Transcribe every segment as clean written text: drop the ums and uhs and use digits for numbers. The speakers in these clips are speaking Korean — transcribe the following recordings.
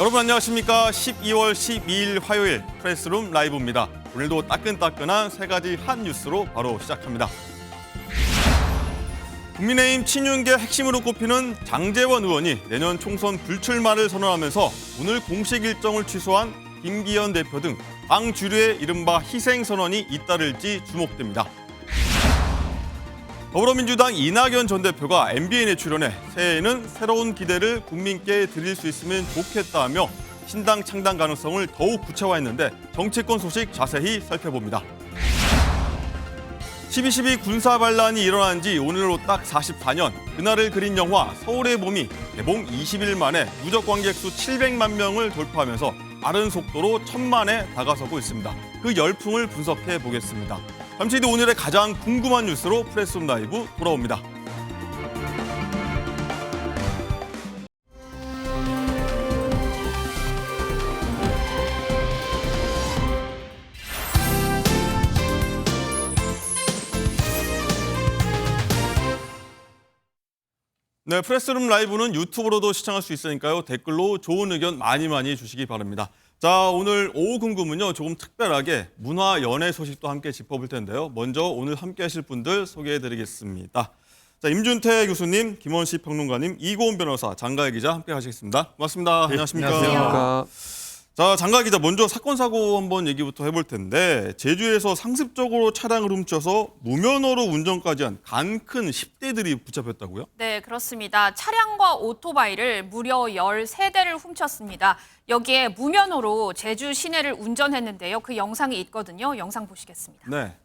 여러분 안녕하십니까? 12월 12일 화요일 프레스룸 라이브입니다. 오늘도 따끈따끈한 세 가지 한 뉴스로 바로 시작합니다. 국민의힘 친윤계 핵심으로 꼽히는 장제원 의원이 내년 총선 불출마를 선언하면서 오늘 공식 일정을 취소한 김기현 대표 등 당 주류의 이른바 희생선언이 잇따를지 주목됩니다. 더불어민주당 이낙연 전 대표가 MBN에 출연해 새해에는 새로운 기대를 국민께 드릴 수 있으면 좋겠다며 신당 창당 가능성을 더욱 구체화했는데 정치권 소식 자세히 살펴봅니다. 12.12 군사 반란이 일어난 지 오늘로 딱 44년, 그날을 그린 영화 서울의 봄이 개봉 20일 만에 누적 관객 수 700만 명을 돌파하면서 빠른 속도로 1000만에 다가서고 있습니다. 그 열풍을 분석해 보겠습니다. 잠시 뒤 오늘의 가장 궁금한 뉴스로 프레스룸 라이브 돌아옵니다. 네, 프레스룸 라이브는 유튜브로도 시청할 수 있으니까요. 댓글로 좋은 의견 많이 주시기 바랍니다. 자, 오늘 오후 궁금은요. 조금 특별하게 문화 연예 소식도 함께 짚어볼 텐데요. 먼저 오늘 함께 하실 분들 소개해드리겠습니다. 자, 임준태 교수님, 김원식 평론가님, 이고은 변호사, 장가혜 기자 함께 하시겠습니다. 고맙습니다. 네, 안녕하십니까? 안녕하세요. 자, 장가혜 기자, 먼저 사건 사고 한번 얘기부터 해볼 텐데 제주에서 상습적으로 차량을 훔쳐서 무면허로 운전까지 한 간 큰 10대들이 붙잡혔다고요? 네, 그렇습니다. 차량과 오토바이를 무려 13대를 훔쳤습니다. 여기에 무면허로 제주 시내를 운전했는데요. 그 영상이 있거든요. 영상 보시겠습니다. 네.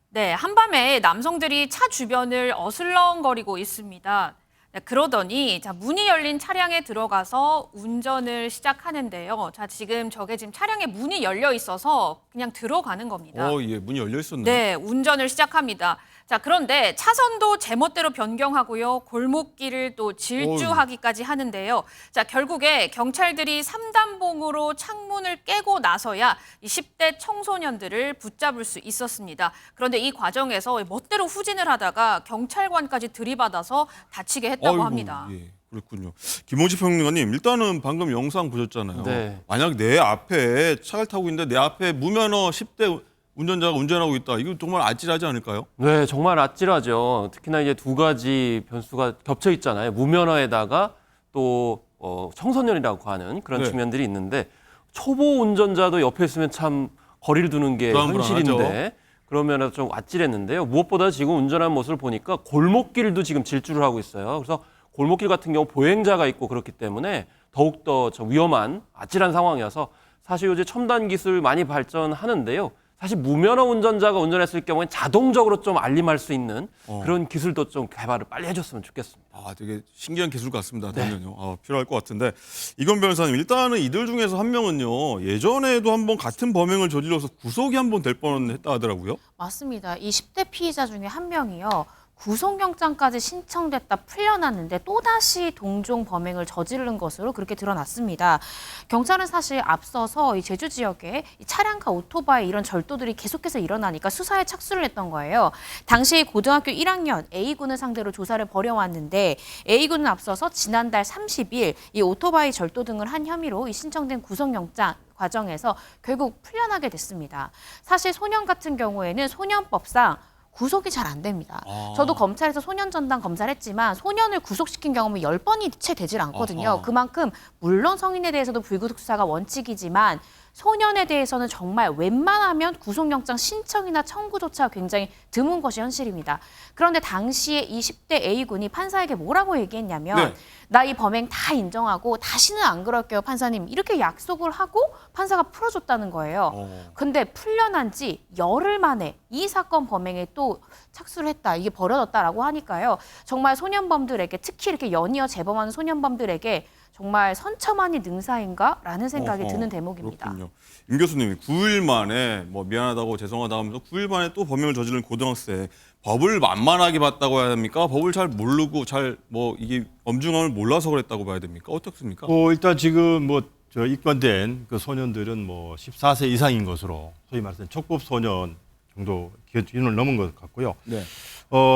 네, 한밤에 남성들이 차 주변을 어슬렁거리고 있습니다. 네, 그러더니 문이 열린 차량에 들어가서 운전을 시작하는데요. 지금 차량에 문이 열려 있어서 그냥 들어가는 겁니다. 예, 문이 열려 있었네요. 네, 운전을 시작합니다. 그런데 차선도 제멋대로 변경하고요. 골목길을 또 질주하기까지 하는데요. 결국에 경찰들이 3단봉으로 창문을 깨고 나서야 이 10대 청소년들을 붙잡을 수 있었습니다. 그런데 이 과정에서 멋대로 후진을 하다가 경찰관까지 들이받아서 다치게 했다고 합니다. 예, 그렇군요. 김원식 평론가님, 일단은 방금 영상 보셨잖아요. 네. 만약 내 앞에 차를 타고 있는데 내 앞에 무면허 10대 운전자가 운전하고 있다. 이거 정말 아찔하지 않을까요? 네, 정말 아찔하죠. 특히나 이제 두 가지 변수가 겹쳐 있잖아요. 무면허에다가 또 청소년이라고 하는 그런 네. 측면들이 있는데 초보 운전자도 옆에 있으면 참 거리를 두는 게 현실인데 그러면 좀 아찔했는데요. 무엇보다 지금 운전하는 모습을 보니까 골목길도 지금 질주를 하고 있어요. 그래서 골목길 같은 경우 보행자가 있고 그렇기 때문에 더욱더 위험한 아찔한 상황이어서 사실 요새 첨단 기술 많이 발전하는데요. 사실 무면허 운전자가 운전했을 경우에 자동적으로 좀 알림할 수 있는 그런 기술도 좀 개발을 빨리 해줬으면 좋겠습니다. 되게 신기한 기술 같습니다. 그러면요. 필요할 것 같은데 이건 변호사님, 일단은 이들 중에서 한 명은요. 예전에도 한번 같은 범행을 저질러서 구속이 한번 될 뻔했다 하더라고요. 맞습니다. 이 10대 피의자 중에 한 명이요. 구속영장까지 신청됐다 풀려났는데 또다시 동종 범행을 저지른 것으로 그렇게 드러났습니다. 경찰은 사실 앞서서 이 제주 지역에 이 차량과 오토바이 이런 절도들이 계속해서 일어나니까 수사에 착수를 했던 거예요. 당시 고등학교 1학년 A군을 상대로 조사를 벌여왔는데 A군은 앞서서 지난달 30일 이 오토바이 절도 등을 한 혐의로 이 신청된 구속영장 과정에서 결국 풀려나게 됐습니다. 사실 소년 같은 경우에는 소년법상 구속이 잘 안 됩니다. 저도 검찰에서 소년 전담 검사를 했지만 소년을 구속시킨 경험이 10번이 채 되질 않거든요. 그만큼 물론 성인에 대해서도 불구속 수사가 원칙이지만 소년에 대해서는 정말 웬만하면 구속영장 신청이나 청구조차 굉장히 드문 것이 현실입니다. 그런데 당시에 이 10대 A군이 판사에게 뭐라고 얘기했냐면 나 이 범행 다 인정하고 다시는 안 그럴게요, 판사님. 이렇게 약속을 하고 판사가 풀어줬다는 거예요. 근데 풀려난 지 열흘 만에 이 사건 범행에 또 착수를 했다, 이게 벌어졌다라고 하니까요. 정말 소년범들에게, 특히 이렇게 연이어 재범하는 소년범들에게 정말 선처만이 능사인가라는 생각이 드는 대목입니다. 그렇군요. 임 교수님이 9일 만에 미안하다고 죄송하다고 하면서 9일 만에 또 범행을 저지른 고등학생, 법을 만만하게 봤다고 해야 됩니까? 법을 잘 모르고 이게 엄중함을 몰라서 그랬다고 봐야 됩니까? 어떻습니까? 일단 지금 입건된 그 소년들은 14세 이상인 것으로 소위 말해서 촉법 소년 정도 기준을 넘은 것 같고요. 네.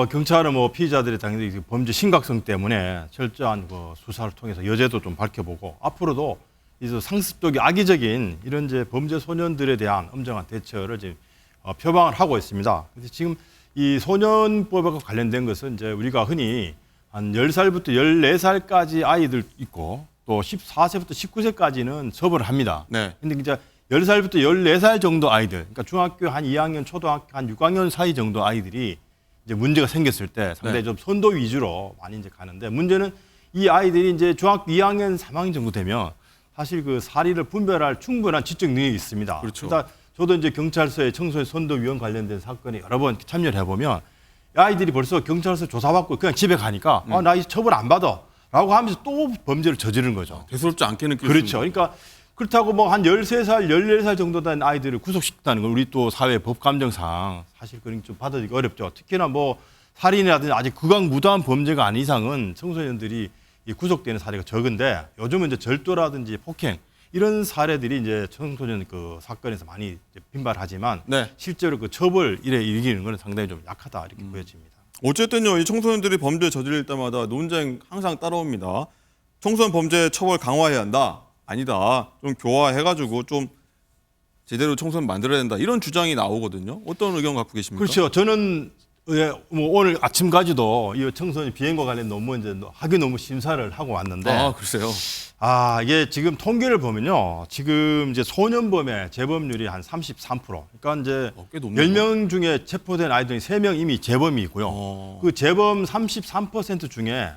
경찰은 뭐 피의자들의 당연히 범죄 심각성 때문에 철저한 그 수사를 통해서 여죄도 좀 밝혀보고 앞으로도 이제 상습적인 악의적인 이런 이제 범죄 소년들에 대한 엄정한 대처를 지금 표방을 하고 있습니다. 그래서 지금 이 소년법과 관련된 것은 이제 우리가 흔히 한 10살부터 14살까지 아이들 있고 또 14세부터 19세까지는 처벌을 합니다. 네. 근데 이제 10살부터 14살 정도 아이들, 그러니까 중학교 한 2학년, 초등학교 한 6학년 사이 정도 아이들이 이제 문제가 생겼을 때 상당히 네. 좀 선도 위주로 많이 이제 가는데 문제는 이 아이들이 이제 중학교 2학년, 3학년 정도 되면 사실 그 사리를 분별할 충분한 지적 능력이 있습니다. 그렇죠. 그러니까 저도 이제 경찰서의 청소년 선도위원 관련된 사건에 여러 번 참여를 해보면 아이들이 벌써 경찰서 조사받고 그냥 집에 가니까 나 이 처벌 안 받아 라고 하면서 또 범죄를 저지르는 거죠. 대수롭지 않게 느낄 수 그렇죠. 있는. 그러니까 그렇다고 뭐 한 13살, 14살 정도 된 아이들을 구속시켰다는 건 우리 또 사회 법 감정상 사실 그런 좀 받아들이기 어렵죠. 특히나 뭐 살인이라든지 아직 극악무도한 범죄가 아닌 이상은 청소년들이 이 구속되는 사례가 적은데 요즘은 이제 절도라든지 폭행 이런 사례들이 이제 청소년 그 사건에서 많이 이제 빈발하지만 네. 실제로 그 처벌 일에 이르기는 건 상당히 좀 약하다 이렇게 보여집니다. 어쨌든요, 이 청소년들이 범죄 저지를 때마다 논쟁 항상 따라옵니다. 청소년 범죄 처벌 강화해야 한다. 아니다. 좀 교화해가지고 좀 제대로 청소년 만들어야 된다. 이런 주장이 나오거든요. 어떤 의견 갖고 계십니까? 그렇죠. 저는 뭐 오늘 아침까지도 이 청소년 비행과 관련 논문 이제 학위 논문 심사를 하고 왔는데 아, 글쎄요. 이게 지금 통계를 보면요. 지금 이제 소년범의 재범률이 한 33%. 그러니까 이제 꽤 높네요. 10명 중에 체포된 아이들이 3명 이미 재범이고요. 그 재범 33% 중에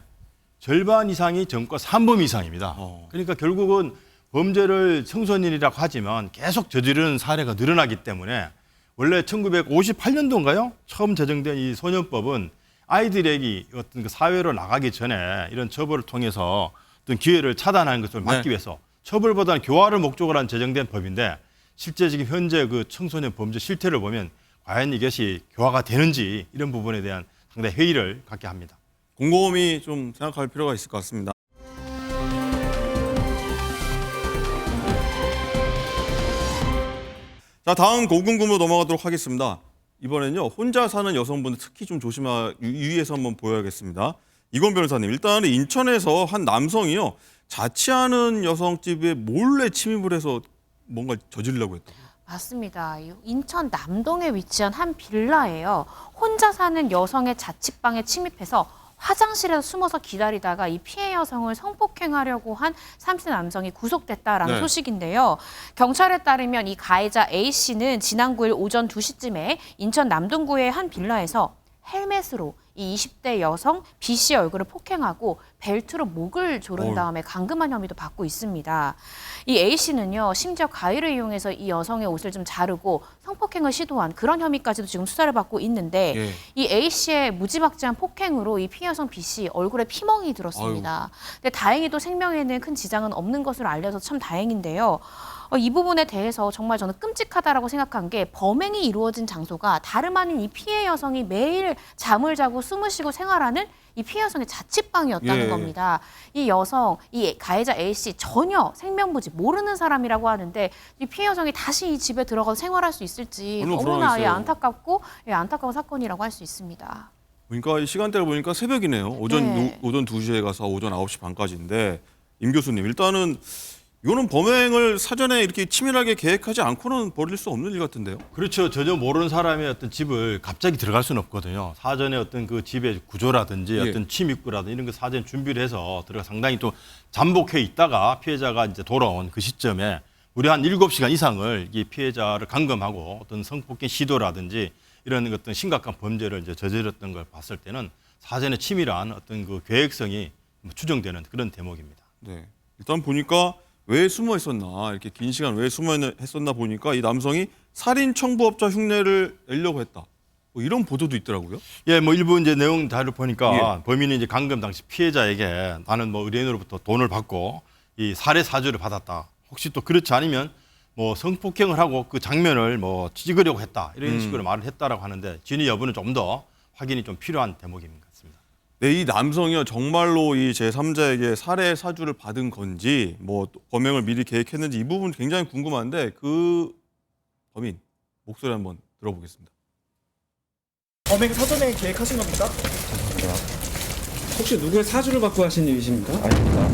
절반 이상이 전과 3범 이상입니다. 그러니까 결국은 범죄를 청소년이라고 하지만 계속 저지르는 사례가 늘어나기 때문에 원래 1958년도인가요? 처음 제정된 이 소년법은 아이들에게 어떤 그 사회로 나가기 전에 이런 처벌을 통해서 어떤 기회를 차단하는 것을 막기 위해서 처벌보다는 교화를 목적으로 한 제정된 법인데 실제 지금 현재 그 청소년 범죄 실태를 보면 과연 이것이 교화가 되는지 이런 부분에 대한 상당히 회의를 갖게 합니다. 곰곰이 좀 생각할 필요가 있을 것 같습니다. 자, 다음 고궁금으로 넘어가도록 하겠습니다. 이번엔요, 혼자 사는 여성분들 특히 좀 유의해서 한번 보여야겠습니다. 이건 변호사님, 일단은 인천에서 한 남성이요, 자취하는 여성집에 몰래 침입을 해서 뭔가 저지르려고 했다. 맞습니다. 인천 남동에 위치한 한 빌라예요. 혼자 사는 여성의 자취방에 침입해서 화장실에서 숨어서 기다리다가 이 피해 여성을 성폭행하려고 한 30대 남성이 구속됐다라는 네. 소식인데요. 경찰에 따르면 이 가해자 A씨는 지난 9일 오전 2시쯤에 인천 남동구의 한 빌라에서 헬멧으로 이 20대 여성 B씨의 얼굴을 폭행하고 벨트로 목을 조른 다음에 감금한 혐의도 받고 있습니다. 이 A씨는요, 심지어 가위를 이용해서 이 여성의 옷을 좀 자르고 성폭행을 시도한 그런 혐의까지도 지금 수사를 받고 있는데 예. 이 A씨의 무지막지한 폭행으로 이 피해 여성 B씨 얼굴에 피멍이 들었습니다. 근데 다행히도 생명에는 큰 지장은 없는 것으로 알려서 참 다행인데요. 이 부분에 대해서 정말 저는 끔찍하다라고 생각한 게 범행이 이루어진 장소가 다름 아닌 이 피해 여성이 매일 잠을 자고 숨을 쉬고 생활하는 이 피해 여성의 자취방이었다는 예. 겁니다. 이 여성, 이 가해자 A씨 전혀 생명부지 모르는 사람이라고 하는데 이 피해 여성이 다시 이 집에 들어가서 생활할 수 있을지 얼마나 너무나 불안했어요. 안타까운 사건이라고 할 수 있습니다. 그러니까 이 시간대를 보니까 새벽이네요. 네. 오전 2시에 가서 오전 9시 반까지인데, 임 교수님, 일단은 이거는 범행을 사전에 이렇게 치밀하게 계획하지 않고는 벌일 수 없는 일 같은데요. 그렇죠. 전혀 모르는 사람의 어떤 집을 갑자기 들어갈 수는 없거든요. 사전에 어떤 그 집의 구조라든지 예. 어떤 침입구라든지 이런 거 사전에 준비를 해서 들어가 상당히 또 잠복해 있다가 피해자가 이제 돌아온 그 시점에 무려 한 7시간 이상을 이 피해자를 감금하고 어떤 성폭행 시도라든지 이런 어떤 심각한 범죄를 이제 저질렀던 걸 봤을 때는 사전에 치밀한 어떤 그 계획성이 추정되는 그런 대목입니다. 네. 일단 보니까 왜 숨어 있었나, 이렇게 긴 시간 왜 숨어 있었나 보니까 이 남성이 살인 청부업자 흉내를 내려고 했다. 뭐 이런 보도도 있더라고요. 예, 뭐 일부 이제 내용 자료 보니까 예. 범인이 이제 감금 당시 피해자에게 나는 뭐 의뢰인으로부터 돈을 받고 이 살해 사주를 받았다. 혹시 또 그렇지 않으면 뭐 성폭행을 하고 그 장면을 뭐 찍으려고 했다. 이런 식으로 말을 했다라고 하는데 진위 여부는 좀 더 확인이 좀 필요한 대목인 것 같습니다. 네, 이 남성이요, 정말로 이 제3자에게 살해 사주를 받은 건지, 뭐 범행을 미리 계획했는지 이 부분 굉장히 궁금한데 그 범인 목소리 한번 들어보겠습니다. 범행 사전에 계획하신 겁니까? 혹시 누구의 사주를 받고 하신 일이십니까? 아닙니다.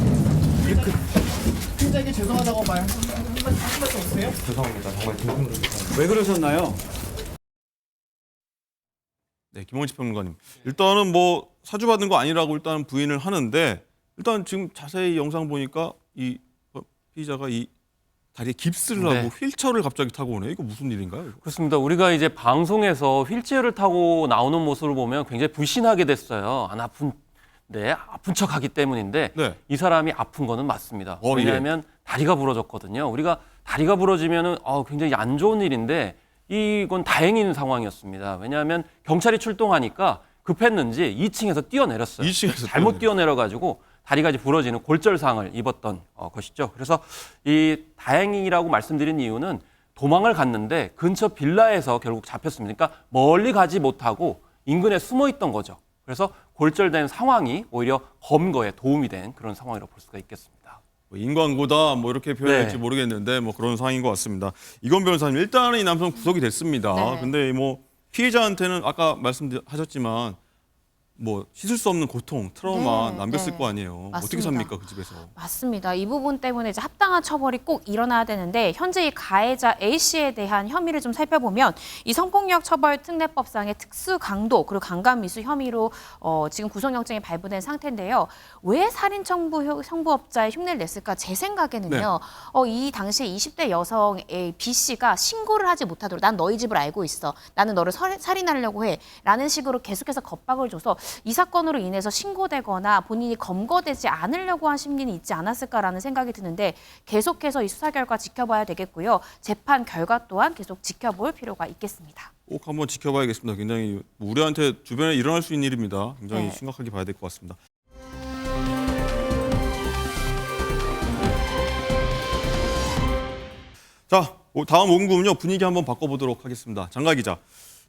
피해자에게 죄송하다고 하신 말씀 없으세요? 죄송합니다. 정말 진심으로 죄송합니다. 왜 그러셨나요? 네, 김홍식 평론가님. 일단은 뭐 사주 받은 거 아니라고 일단 부인을 하는데 일단 지금 자세히 영상 보니까 이 피의자가 이 다리에 깁스를 하고 네. 휠체어를 갑자기 타고 오네요. 이거 무슨 일인가요? 이거? 그렇습니다. 우리가 이제 방송에서 휠체어를 타고 나오는 모습을 보면 굉장히 불신하게 됐어요. 안 아픈, 네, 아픈 척하기 때문인데 네. 이 사람이 아픈 거는 맞습니다. 예. 왜냐하면 다리가 부러졌거든요. 우리가 다리가 부러지면은 굉장히 안 좋은 일인데 이건 다행인 상황이었습니다. 왜냐하면 경찰이 출동하니까 급했는지 2층에서 뛰어내렸어요. 2층에서 잘못 뛰어내려가지고 다리가 이제 부러지는 골절상을 입었던 것이죠. 그래서 이 다행이라고 말씀드린 이유는 도망을 갔는데 근처 빌라에서 결국 잡혔습니다. 그러니까 멀리 가지 못하고 인근에 숨어 있던 거죠. 그래서 골절된 상황이 오히려 검거에 도움이 된 그런 상황이라고 볼 수가 있겠습니다. 뭐 인광고다 뭐 이렇게 표현할지 네. 모르겠는데 뭐 그런 상황인 것 같습니다. 이건 변호사님 일단은 이 남성 구속이 됐습니다. 네. 근데 뭐 피해자한테는 아까 말씀하셨지만 뭐 씻을 수 없는 고통, 트라우마 네, 남겼을 네. 거 아니에요. 어떻게 맞습니다. 삽니까 그 집에서? 맞습니다. 이 부분 때문에 이제 합당한 처벌이 꼭 일어나야 되는데 현재 이 가해자 A 씨에 대한 혐의를 좀 살펴보면 이 성폭력 처벌 특례법상의 특수 강도 그리고 강간 미수 혐의로 지금 구속영장이 발부된 상태인데요. 왜 살인 청부업자의 흉내를 냈을까? 제 생각에는요. 이 당시에 20대 여성 B 씨가 신고를 하지 못하도록 난 너희 집을 알고 있어. 나는 너를 살인하려고 해. 라는 식으로 계속해서 겁박을 줘서 이 사건으로 인해서 신고되거나 본인이 검거되지 않으려고 한 심리는 있지 않았을까라는 생각이 드는데 계속해서 이 수사 결과 지켜봐야 되겠고요. 재판 결과 또한 계속 지켜볼 필요가 있겠습니다. 꼭 한번 지켜봐야겠습니다. 굉장히 우리한테 주변에 일어날 수 있는 일입니다. 굉장히 네. 심각하게 봐야 될 것 같습니다. 자, 다음 5분은요 분위기 한번 바꿔보도록 하겠습니다. 장가 기자,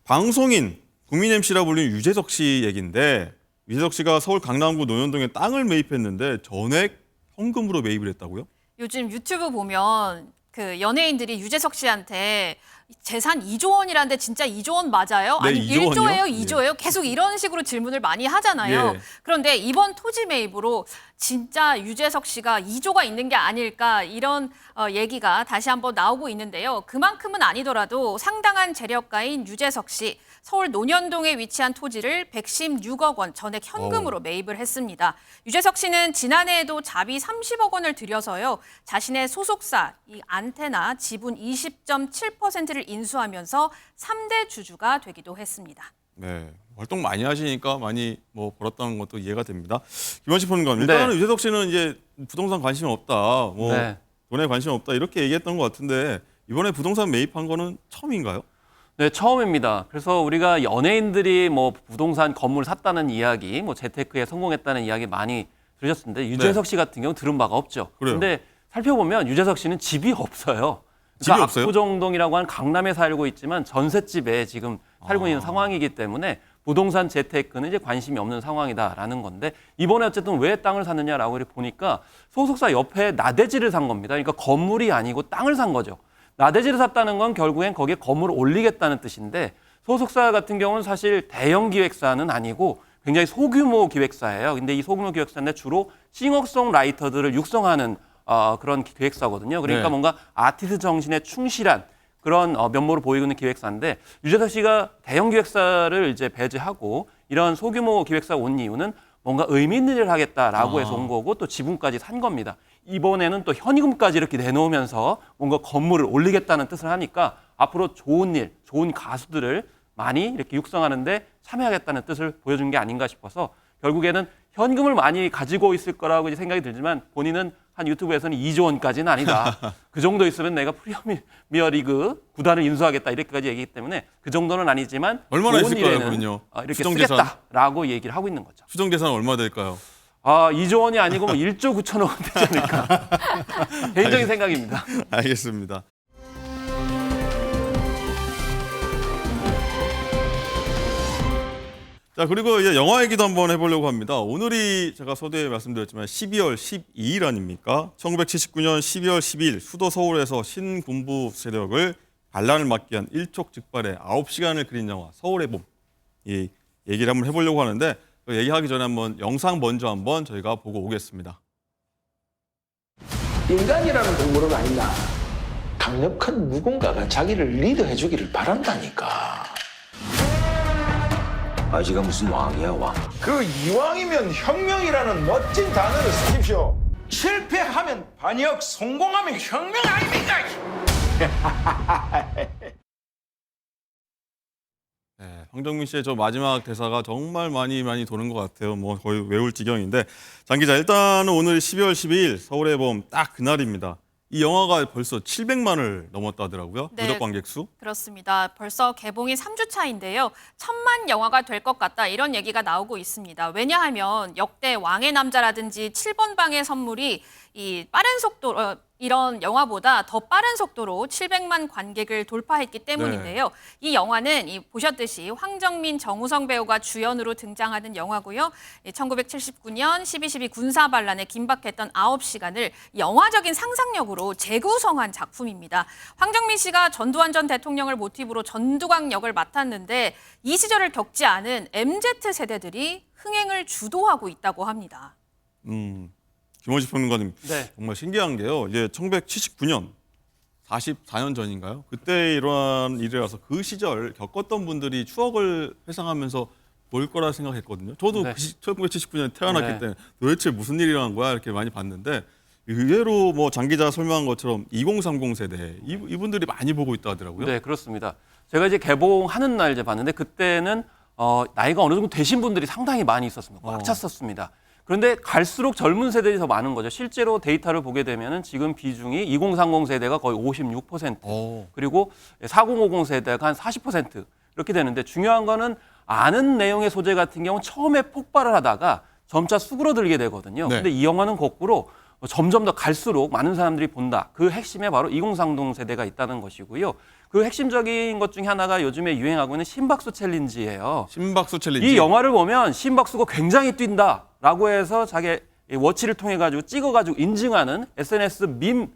방송인 국민 MC라 불리는 유재석 씨 얘기인데 유재석 씨가 서울 강남구 논현동에 땅을 매입했는데 전액 현금으로 매입을 했다고요? 요즘 유튜브 보면 그 연예인들이 유재석 씨한테 재산 2조 원이라는데 진짜 2조 원 맞아요? 네, 아니 2조 1조예요? 원이요? 2조예요? 계속 이런 식으로 질문을 많이 하잖아요. 예. 그런데 이번 토지 매입으로 진짜 유재석 씨가 2조가 있는 게 아닐까 이런 얘기가 다시 한번 나오고 있는데요. 그만큼은 아니더라도 상당한 재력가인 유재석 씨. 서울 논현동에 위치한 토지를 116억 원 전액 현금으로 매입을 했습니다. 유재석 씨는 지난해에도 자비 30억 원을 들여서요. 자신의 소속사 이 안테나 지분 20.7%를 인수하면서 3대 주주가 되기도 했습니다. 네, 활동 많이 하시니까 많이 뭐 벌었다는 것도 이해가 됩니다. 김원식 평론가님, 일단은 네. 유재석 씨는 이제 부동산 관심 없다, 뭐 네. 돈에 관심 없다 이렇게 얘기했던 것 같은데 이번에 부동산 매입한 거는 처음인가요? 네, 처음입니다. 그래서 우리가 연예인들이 뭐 부동산 건물 샀다는 이야기, 뭐 재테크에 성공했다는 이야기 많이 들으셨는데 유재석 씨 같은 경우 들은 바가 없죠. 그래요? 근데 살펴보면 유재석 씨는 집이 없어요. 집이 없어요? 압구정동이라고 하는 강남에 살고 있지만 전셋집에 지금 살고 있는 상황이기 때문에 부동산 재테크는 이제 관심이 없는 상황이다라는 건데 이번에 어쨌든 왜 땅을 샀느냐라고 이렇게 보니까 소속사 옆에 나대지를 산 겁니다. 그러니까 건물이 아니고 땅을 산 거죠. 나대지를 샀다는 건 결국엔 거기에 건물을 올리겠다는 뜻인데 소속사 같은 경우는 사실 대형 기획사는 아니고 굉장히 소규모 기획사예요. 근데 이 소규모 기획사인데 주로 싱어송라이터들을 육성하는 그런 기획사거든요. 그러니까 네. 뭔가 아티스트 정신에 충실한 그런 면모를 보이고 있는 기획사인데 유재석 씨가 대형 기획사를 이제 배제하고 이런 소규모 기획사 온 이유는 뭔가 의미 있는 일을 하겠다라고 해서 온 거고 또 지분까지 산 겁니다. 이번에는 또 현금까지 이렇게 내놓으면서 뭔가 건물을 올리겠다는 뜻을 하니까 앞으로 좋은 일, 좋은 가수들을 많이 이렇게 육성하는데 참여하겠다는 뜻을 보여준 게 아닌가 싶어서 결국에는 현금을 많이 가지고 있을 거라고 이제 생각이 들지만 본인은 한 유튜브에서는 2조 원까지는 아니다. 그 정도 있으면 내가 프리미어리그 구단을 인수하겠다 이렇게까지 얘기했기 때문에 그 정도는 아니지만 얼마나 좋은 있을까요, 일에는 그러면요? 이렇게 추정재산? 쓰겠다라고 얘기를 하고 있는 거죠. 추정 재산 얼마 될까요? 2조 원이 아니고 뭐 1조 9천억 원 되지 않을까. 개인적인 생각입니다. 알겠습니다. 자, 그리고 이제 영화 얘기도 한번 해보려고 합니다. 오늘이 제가 서두에 말씀드렸지만 12월 12일 아닙니까? 1979년 12월 12일 수도 서울에서 신군부 세력을 반란을 막기 위한 일촉즉발의 9시간을 그린 영화 서울의 봄. 이 얘기를 한번 해보려고 하는데 그 얘기하기 전에 한번 영상 먼저 한번 저희가 보고 오겠습니다. 인간이라는 동물은 아니다. 강력한 누군가가 자기를 리드해 주기를 바란다니까. 아지가 무슨 왕이야, 왕? 그 이왕이면 혁명이라는 멋진 단어를 쓰십시오. 실패하면 반역, 성공하면 혁명 아닙니까? 네, 황정민 씨의 저 마지막 대사가 정말 많이 도는 것 같아요. 뭐 거의 외울 지경인데. 장 기자, 일단은 오늘 12월 12일 서울의 봄 딱 그날입니다. 이 영화가 벌써 700만을 넘었다더라고요. 네. 누적 관객 수. 그렇습니다. 벌써 개봉이 3주 차인데요. 1000만 영화가 될 것 같다 이런 얘기가 나오고 있습니다. 왜냐하면 역대 왕의 남자라든지 7번 방의 선물이 이 빠른 속도로 이런 영화보다 더 빠른 속도로 700만 관객을 돌파했기 때문인데요. 이 영화는 보셨듯이 황정민, 정우성 배우가 주연으로 등장하는 영화고요. 1979년 12.12 군사반란에 긴박했던 9시간을 영화적인 상상력으로 재구성한 작품입니다. 황정민 씨가 전두환 전 대통령을 모티브로 전두광 역을 맡았는데 이 시절을 겪지 않은 MZ세대들이 흥행을 주도하고 있다고 합니다. 김원식 평론가님, 네. 정말 신기한 게요. 이제 1979년, 44년 전인가요? 그때 이러한 일이라서 그 시절 겪었던 분들이 추억을 회상하면서 볼 거라 생각했거든요. 저도 네. 1979년에 태어났기 네. 때문에 도대체 무슨 일이라는 거야 이렇게 많이 봤는데 의외로 뭐 장 기자가 설명한 것처럼 2030 세대 이분들이 많이 보고 있다 하더라고요. 네, 그렇습니다. 제가 이제 개봉하는 날 이제 봤는데 그때는 나이가 어느 정도 되신 분들이 상당히 많이 있었습니다. 꽉 찼었습니다. 그런데 갈수록 젊은 세대들이 더 많은 거죠. 실제로 데이터를 보게 되면은 지금 비중이 2030 세대가 거의 56%, 그리고 4050 세대가 한 40% 이렇게 되는데 중요한 거는 아는 내용의 소재 같은 경우는 처음에 폭발을 하다가 점차 수그러들게 되거든요. 네. 근데 이 영화는 거꾸로 점점 더 갈수록 많은 사람들이 본다. 그 핵심에 바로 2030 세대가 있다는 것이고요. 그 핵심적인 것 중에 하나가 요즘에 유행하고 있는 심박수 챌린지예요. 심박수 챌린지. 이 영화를 보면 심박수가 굉장히 뛴다라고 해서 자기 워치를 통해 가지고 찍어가지고 인증하는 SNS 밈,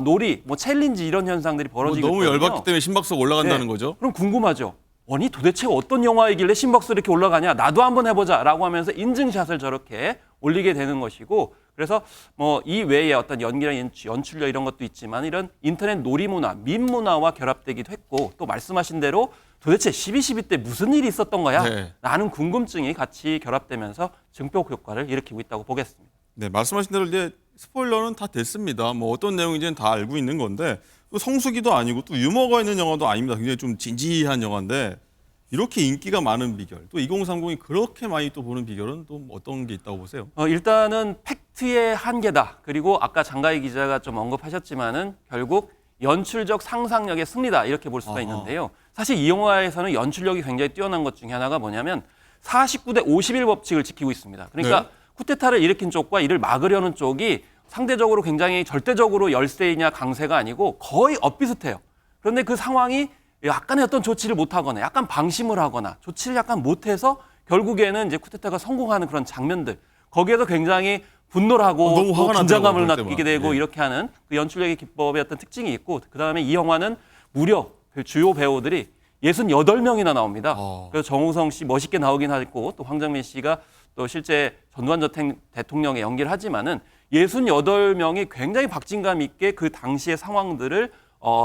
놀이, 뭐 챌린지 이런 현상들이 벌어지고 너무 있거든요. 열받기 때문에 심박수가 올라간다는 네. 거죠. 그럼 궁금하죠. 아니 도대체 어떤 영화이길래 심박수 이렇게 올라가냐? 나도 한번 해보자라고 하면서 인증샷을 저렇게 올리게 되는 것이고, 그래서 뭐 이 외에 어떤 연기나 연출력 이런 것도 있지만 이런 인터넷 놀이 문화, 밈 문화와 결합되기도 했고, 또 말씀하신 대로 도대체 12.12 때 무슨 일이 있었던 거야? 네. 라는 궁금증이 같이 결합되면서 증폭 효과를 일으키고 있다고 보겠습니다. 네, 말씀하신 대로 이제 스포일러는 다 됐습니다. 뭐 어떤 내용인지는 다 알고 있는 건데 또 성수기도 아니고 또 유머가 있는 영화도 아닙니다. 굉장히 좀 진지한 영화인데 이렇게 인기가 많은 비결, 또 2030이 그렇게 많이 또 보는 비결은 또 어떤 게 있다고 보세요? 일단은 팩트의 한계다. 그리고 아까 장가희 기자가 좀 언급하셨지만은 결국 연출적 상상력의 승리다. 이렇게 볼 수가 있는데요. 사실 이 영화에서는 연출력이 굉장히 뛰어난 것 중에 하나가 뭐냐면 49대 51 법칙을 지키고 있습니다. 그러니까 네. 쿠데타를 일으킨 쪽과 이를 막으려는 쪽이 상대적으로 굉장히 절대적으로 열세이냐 강세가 아니고 거의 엇비슷해요. 그런데 그 상황이 약간의 어떤 조치를 못하거나 약간 방심을 하거나 조치를 약간 못해서 결국에는 이제 쿠데타가 성공하는 그런 장면들, 거기에서 굉장히 분노를 하고 너무 화가 또 긴장감을 나더라고요, 느끼게 그때만. 되고 예. 이렇게 하는 그 연출력의 기법의 어떤 특징이 있고, 그다음에 이 영화는 무려 주요 배우들이 68명이나 나옵니다. 그래서 정우성 씨 멋있게 나오긴 하고 또 황정민 씨가 또 실제 전두환 전 대통령의 연기를 하지만은 68명이 굉장히 박진감 있게 그 당시의 상황들을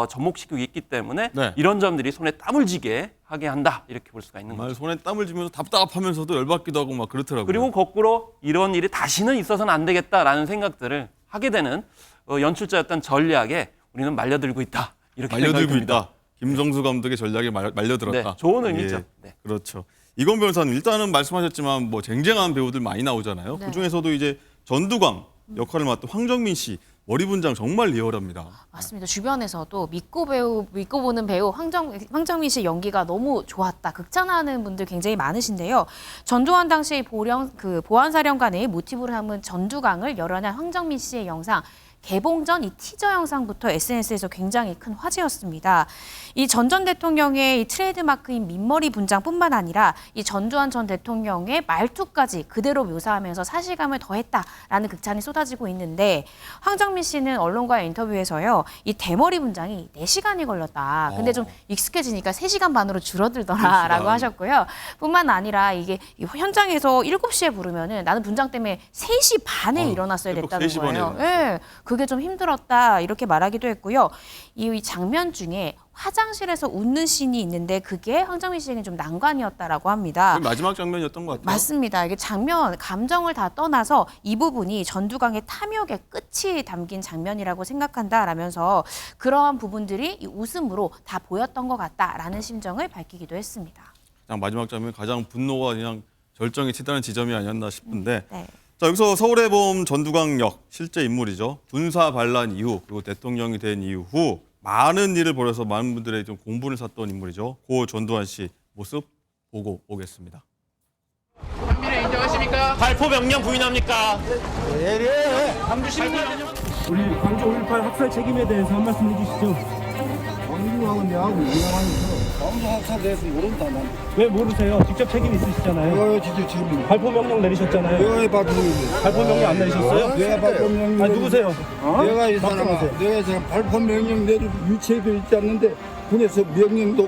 접목시키고 있기 때문에 네. 이런 점들이 손에 땀을 쥐게 하게 한다, 이렇게 볼 수가 있는 정말 거죠. 손에 땀을 쥐면서 답답하면서도 열받기도 하고 막 그렇더라고요. 그리고 거꾸로 이런 일이 다시는 있어서는 안 되겠다라는 생각들을 하게 되는 연출자였던 전략에 우리는 말려들고 있다, 이렇게 말려들고 생각이 듭니다. 있다. 김정수 감독의 전략에 말려들었다. 네, 좋은 의미죠. 네. 그렇죠. 이건 변호사님, 일단은 말씀하셨지만 뭐 쟁쟁한 배우들 많이 나오잖아요. 네. 그중에서도 이제 전두광 역할을 맡은 황정민 씨 머리 분장 정말 리얼합니다. 맞습니다. 주변에서도 믿고 보는 배우 황정민 씨 연기가 너무 좋았다, 극찬하는 분들 굉장히 많으신데요. 전두환 당시 보안사령관의 모티브로 삼은 전두광을 열어낸 황정민 씨의 영상 개봉 전 이 티저 영상부터 SNS에서 굉장히 큰 화제였습니다. 이 전 대통령의 이 트레이드마크인 민머리 분장뿐만 아니라 이 전두환 전 대통령의 말투까지 그대로 묘사하면서 사실감을 더했다라는 극찬이 쏟아지고 있는데 황정민 씨는 언론과의 인터뷰에서요. 이 대머리 분장이 4시간이 걸렸다. 근데 좀 익숙해지니까 3시간 반으로 줄어들더라라고 하셨고요. 뿐만 아니라 이게 이 현장에서 7시에 부르면은 나는 분장 때문에 3시 반에 일어났어야 됐다는 3시 반에 거예요. 예, 그게 좀 힘들었다 이렇게 말하기도 했고요. 이 장면 중에 화장실에서 웃는 씬이 있는데 그게 황정민 씨에게는 좀 난관이었다라고 합니다. 마지막 장면이었던 것 같아요. 맞습니다. 이게 장면, 감정을 다 떠나서 이 부분이 전두광의 탐욕의 끝이 담긴 장면이라고 생각한다라면서 그러한 부분들이 이 웃음으로 다 보였던 것 같다라는 심정을 밝히기도 했습니다. 가장 마지막 장면 가장 분노가 그냥 절정에 치닫는 지점이 아니었나 싶은데 네. 자 여기서 서울의 봄 전두광역 실제 인물이죠. 군사 반란 이후 그리고 대통령이 된 이후 많은 일을 벌여서 많은 분들의 좀 공분을 샀던 인물이죠. 고 전두환 씨 모습 보고 오겠습니다. 한미를 인정하십니까? 발포 명령 부인합니까? 우리 광주 5.18 학살 책임에 대해서 한 말씀 해주시죠. 광주하고 내하고 유명하니까 광주 학살 대해서 모른다 난. 왜 모르세요? 직접 책임 있으시잖아요. 내가 진짜 지금 발포 명령 내리셨잖아요. 내가 이 발표인데. 발포 명령 안 내리셨어요? 내가 발표 명령. 아 누구세요? 내가 이 사람아. 말씀하세요. 내가 지금 발표 명령 내릴 위치에도 있지 않는데 군에서 명령도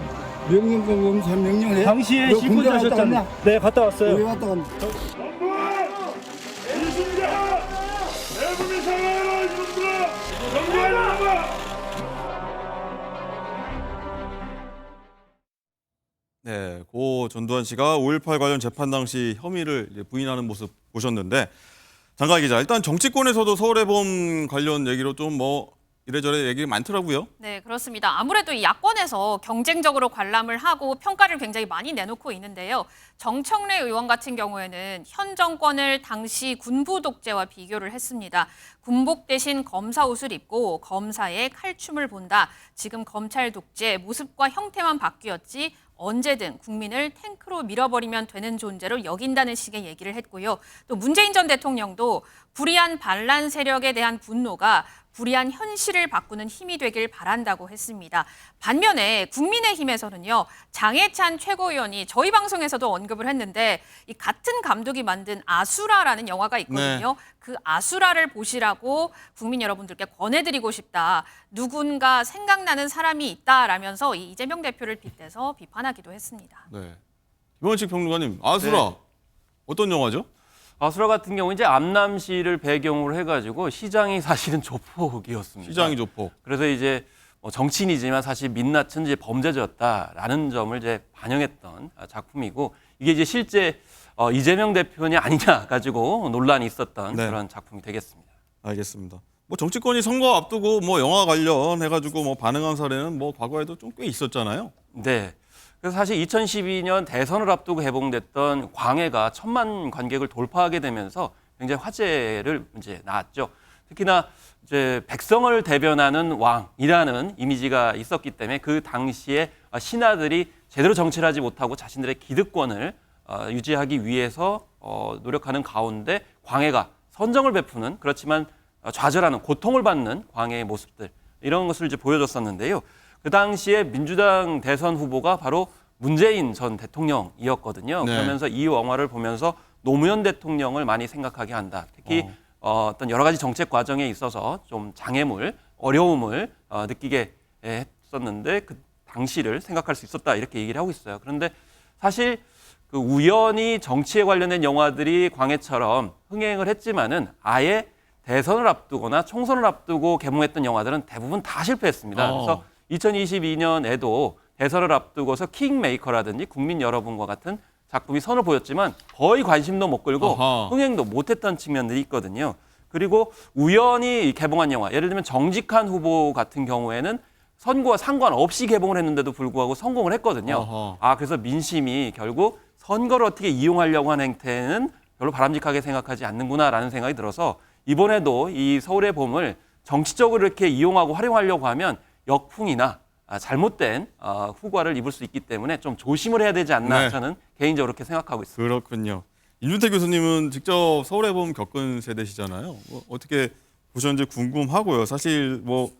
검사 명령해. 당시에 너 군대 갔다 실무자셨잖아요. 왔냐? 네, 갔다 왜 왔어요. 갔다 왔냐? 네, 고 전두환 씨가 5.18 관련 재판 당시 혐의를 이제 부인하는 모습 보셨는데 장가희 기자, 일단 정치권에서도 서울의 봄 관련 얘기로 좀 뭐 이래저래 얘기 많더라고요. 네, 그렇습니다. 아무래도 이 야권에서 경쟁적으로 관람을 하고 평가를 굉장히 많이 내놓고 있는데요. 정청래 의원 같은 경우에는 현 정권을 당시 군부 독재와 비교를 했습니다. 군복 대신 검사 옷을 입고 검사의 칼춤을 본다. 지금 검찰 독재 모습과 형태만 바뀌었지 언제든 국민을 탱크로 밀어버리면 되는 존재로 여긴다는 식의 얘기를 했고요. 또 문재인 전 대통령도 불의한 반란 세력에 대한 분노가 불의한 현실을 바꾸는 힘이 되길 바란다고 했습니다. 반면에 국민의힘에서는요. 장해찬 최고위원이 저희 방송에서도 언급을 했는데 이 같은 감독이 만든 아수라라는 영화가 있거든요. 네. 그 아수라를 보시라고 국민 여러분들께 권해드리고 싶다. 누군가 생각나는 사람이 있다라면서 이 이재명 대표를 빗대서 비판하기도 했습니다. 네. 김원식 평론가님, 아수라 어떤 영화죠? 아수라 같은 경우 이제 암남시를 배경으로 해가지고 시장이 사실은 조폭이었습니다. 시장이 조폭. 그래서 이제 뭐 정치인이지만 사실 민낯은 이제 범죄자였다라는 점을 이제 반영했던 작품이고 이게 이제 실제 이재명 대표냐 아니냐 가지고 논란이 있었던 네. 그런 작품이 되겠습니다. 알겠습니다. 뭐 정치권이 선거 앞두고 뭐 영화 관련해가지고 뭐 반응한 사례는 뭐 과거에도 좀 꽤 있었잖아요. 네. 그래서 사실 2012년 대선을 앞두고 개봉됐던 광해가 1,000만 관객을 돌파하게 되면서 굉장히 화제를 이제 낳았죠. 특히나 이제 백성을 대변하는 왕이라는 이미지가 있었기 때문에 그 당시에 신하들이 제대로 정치를 하지 못하고 자신들의 기득권을 유지하기 위해서 노력하는 가운데 광해가 선정을 베푸는 그렇지만 좌절하는 고통을 받는 광해의 모습들 이런 것을 이제 보여줬었는데요. 그 당시에 민주당 대선 후보가 바로 문재인 전 대통령이었거든요. 네. 그러면서 이 영화를 보면서 노무현 대통령을 많이 생각하게 한다. 특히 어떤 여러 가지 정책 과정에 있어서 좀 장애물, 어려움을 느끼게 했었는데 그 당시를 생각할 수 있었다 이렇게 얘기를 하고 있어요. 그런데 사실 그 우연히 정치에 관련된 영화들이 광해처럼 흥행을 했지만은 아예 대선을 앞두거나 총선을 앞두고 개봉했던 영화들은 대부분 다 실패했습니다. 그래서 2022년에도 대선을 앞두고서 킹메이커라든지 국민 여러분과 같은 작품이 선을 보였지만 거의 관심도 못 끌고 흥행도 못했던 측면들이 있거든요. 그리고 우연히 개봉한 영화, 예를 들면 정직한 후보 같은 경우에는 선거와 상관없이 개봉을 했는데도 불구하고 성공을 했거든요. 그래서 민심이 결국 선거를 어떻게 이용하려고 하는 행태는 별로 바람직하게 생각하지 않는구나라는 생각이 들어서 이번에도 이 서울의 봄을 정치적으로 이렇게 이용하고 활용하려고 하면 역풍이나 잘못된 후과를 입을 수 있기 때문에 좀 조심을 해야 되지 않나 네. 저는 개인적으로 그렇게 생각하고 있습니다. 그렇군요. 임준태 교수님은 직접 서울의 봄 겪은 세대시잖아요. 어떻게 보셨는지 궁금하고요. 사실 뭐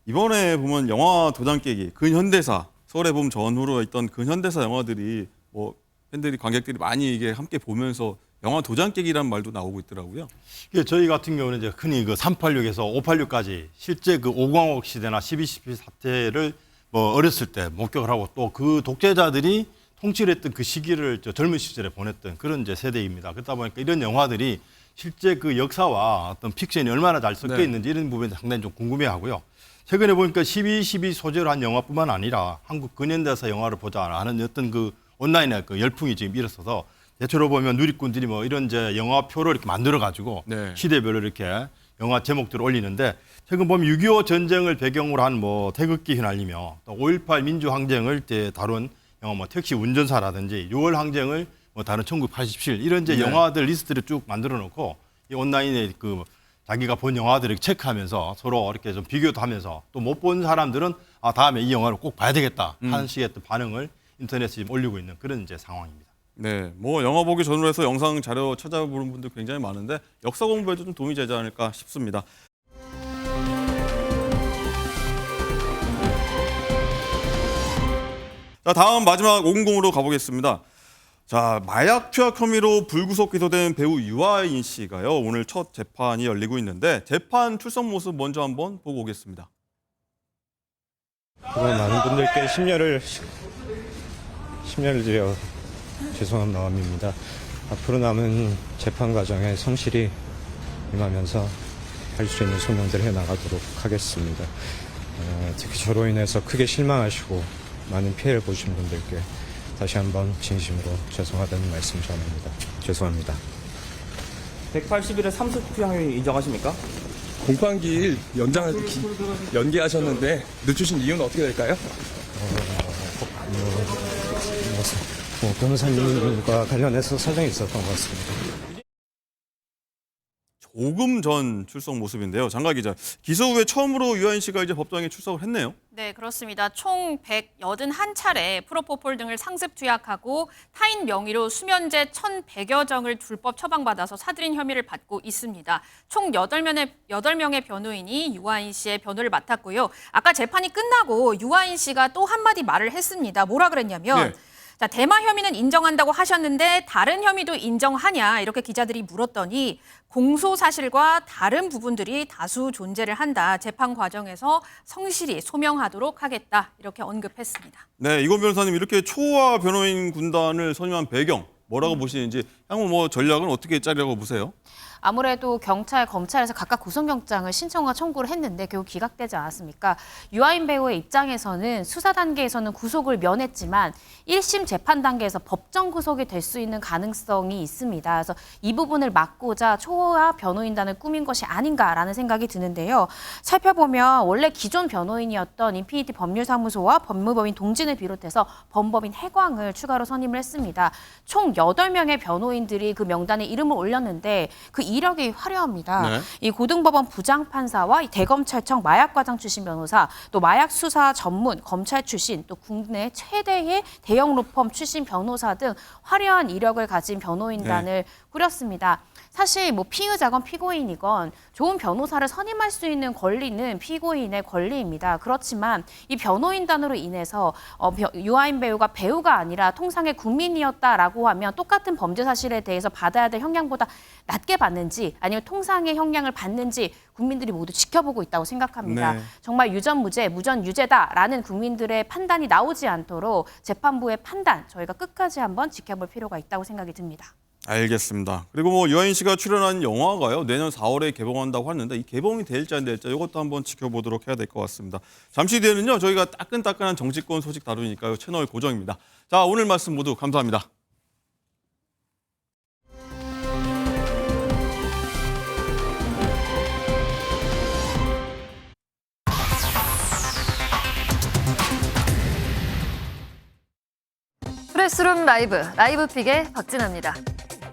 이번에 보면 영화 도장 깨기, 근현대사, 서울의 봄 전후로 있던 근현대사 영화들이 뭐 팬들이 관객들이 많이 이게 함께 보면서 영화 도장 깨기라는 말도 나오고 있더라고요. 이게 저희 같은 경우는 이제 흔히 그 386에서 586까지 실제 그 오광옥 시대나 12.12 사태를 뭐 어렸을 때 목격을 하고 또 그 독재자들이 통치했던 그 시기를 젊은 시절에 보냈던 그런 이제 세대입니다. 그러다 보니까 이런 영화들이 실제 그 역사와 어떤 픽션이 얼마나 잘 섞여 있는지 이런 부분에 상당히 좀 궁금해하고요. 최근에 보니까 12.12 소재로 한 영화뿐만 아니라 한국 근현대사 영화를 보자라는 어떤 그 온라인의 그 열풍이 지금 일어서서 대체로 보면 누리꾼들이 뭐 이런 이제 영화표를 이렇게 만들어 가지고 시대별로 이렇게 영화 제목들을 올리는데 최근 보면 6.25 전쟁을 배경으로 한 뭐 태극기 휘날리며 또 5.18 민주항쟁을 다룬 영화 뭐 택시 운전사라든지 6월 항쟁을 뭐 다른 1987 이런 이제 영화들 리스트를 쭉 만들어 놓고 이 온라인에 그 자기가 본 영화들을 체크하면서 서로 이렇게 좀 비교도 하면서 또 못 본 사람들은 아 다음에 이 영화를 꼭 봐야 되겠다 하는 식의 어떤 반응을 인터넷에 지금 올리고 있는 그런 이제 상황입니다. 네, 뭐 영화 보기 전으로 해서 영상 자료 찾아보는 분들 굉장히 많은데 역사 공부에도 좀 도움이 되지 않을까 싶습니다. 자, 다음 마지막 500으로 가보겠습니다. 자, 마약 투약 혐의로 불구속 기소된 배우 유아인 씨가요. 오늘 첫 재판이 열리고 있는데 재판 출석 모습 먼저 한번 보고 오겠습니다. 그동안 많은 분들께 심려를 드려 죄송한 마음입니다. 앞으로 남은 재판 과정에 성실히 임하면서 할 수 있는 소명들을 해나가도록 하겠습니다. 특히 저로 인해서 크게 실망하시고 많은 피해를 보신 분들께 다시 한번 진심으로 죄송하다는 말씀 전합니다. 죄송합니다. 180일의 삼수 투약을 인정하십니까? 공판기일 연장을 연기하셨는데 늦추신 이유는 어떻게 될까요? 변호사님과 관련해서 사정이 있었던 것 같습니다. 조금 전 출석 모습인데요. 장가 기자, 기소 후에 처음으로 유아인 씨가 이제 법정에 출석을 했네요. 네, 그렇습니다. 총 181차례 프로포폴 등을 상습 투약하고 타인 명의로 수면제 1,100여 정을 불법 처방받아서 사들인 혐의를 받고 있습니다. 총 8명의 변호인이 유아인 씨의 변호를 맡았고요. 아까 재판이 끝나고 유아인 씨가 또 한마디 말을 했습니다. 뭐라 그랬냐면 자, 대마 혐의는 인정한다고 하셨는데 다른 혐의도 인정하냐 이렇게 기자들이 물었더니 공소 사실과 다른 부분들이 다수 존재를 한다. 재판 과정에서 성실히 소명하도록 하겠다. 이렇게 언급했습니다. 네, 이건 변호사님 이렇게 초호화 변호인 군단을 선임한 배경 뭐라고 보시는지 향후 뭐 전략은 어떻게 짜려고 보세요? 아무래도 경찰, 검찰에서 각각 구속영장을 신청과 청구를 했는데 결국 기각되지 않았습니까? 유아인 배우의 입장에서는 수사 단계에서는 구속을 면했지만 1심 재판 단계에서 법정 구속이 될 수 있는 가능성이 있습니다. 그래서 이 부분을 막고자 초호화 변호인단을 꾸민 것이 아닌가라는 생각이 드는데요. 살펴보면 원래 기존 변호인이었던 인피니티 법률사무소와 법무법인 동진을 비롯해서 법무법인 해광을 추가로 선임을 했습니다. 총 8명의 변호인들이 그 명단에 이름을 올렸는데 그 이력이 화려합니다. 네. 이 고등법원 부장판사와 이 대검찰청 마약과장 출신 변호사, 또 마약 수사 전문 검찰 출신, 또 국내 최대의 대형 로펌 출신 변호사 등 화려한 이력을 가진 변호인단을 꾸렸습니다. 사실 뭐 피의자건 피고인이건 좋은 변호사를 선임할 수 있는 권리는 피고인의 권리입니다. 그렇지만 이 변호인단으로 인해서 유아인 배우가 배우가 아니라 통상의 국민이었다라고 하면 똑같은 범죄 사실에 대해서 받아야 될 형량보다 낮게 받는지 아니면 통상의 형량을 받는지 국민들이 모두 지켜보고 있다고 생각합니다. 네. 정말 유전무죄, 무전유죄다라는 국민들의 판단이 나오지 않도록 재판부의 판단 저희가 끝까지 한번 지켜볼 필요가 있다고 생각이 듭니다. 알겠습니다. 그리고 뭐 유아인 씨가 출연한 영화가요. 내년 4월에 개봉한다고 하는데 이 개봉이 될지 안 될지 이것도 한번 지켜보도록 해야 될 것 같습니다. 잠시 뒤에는요. 저희가 따끈따끈한 정치권 소식 다루니까요. 채널 고정입니다. 자, 오늘 말씀 모두 감사합니다. 프레스룸 라이브픽의 박진아입니다.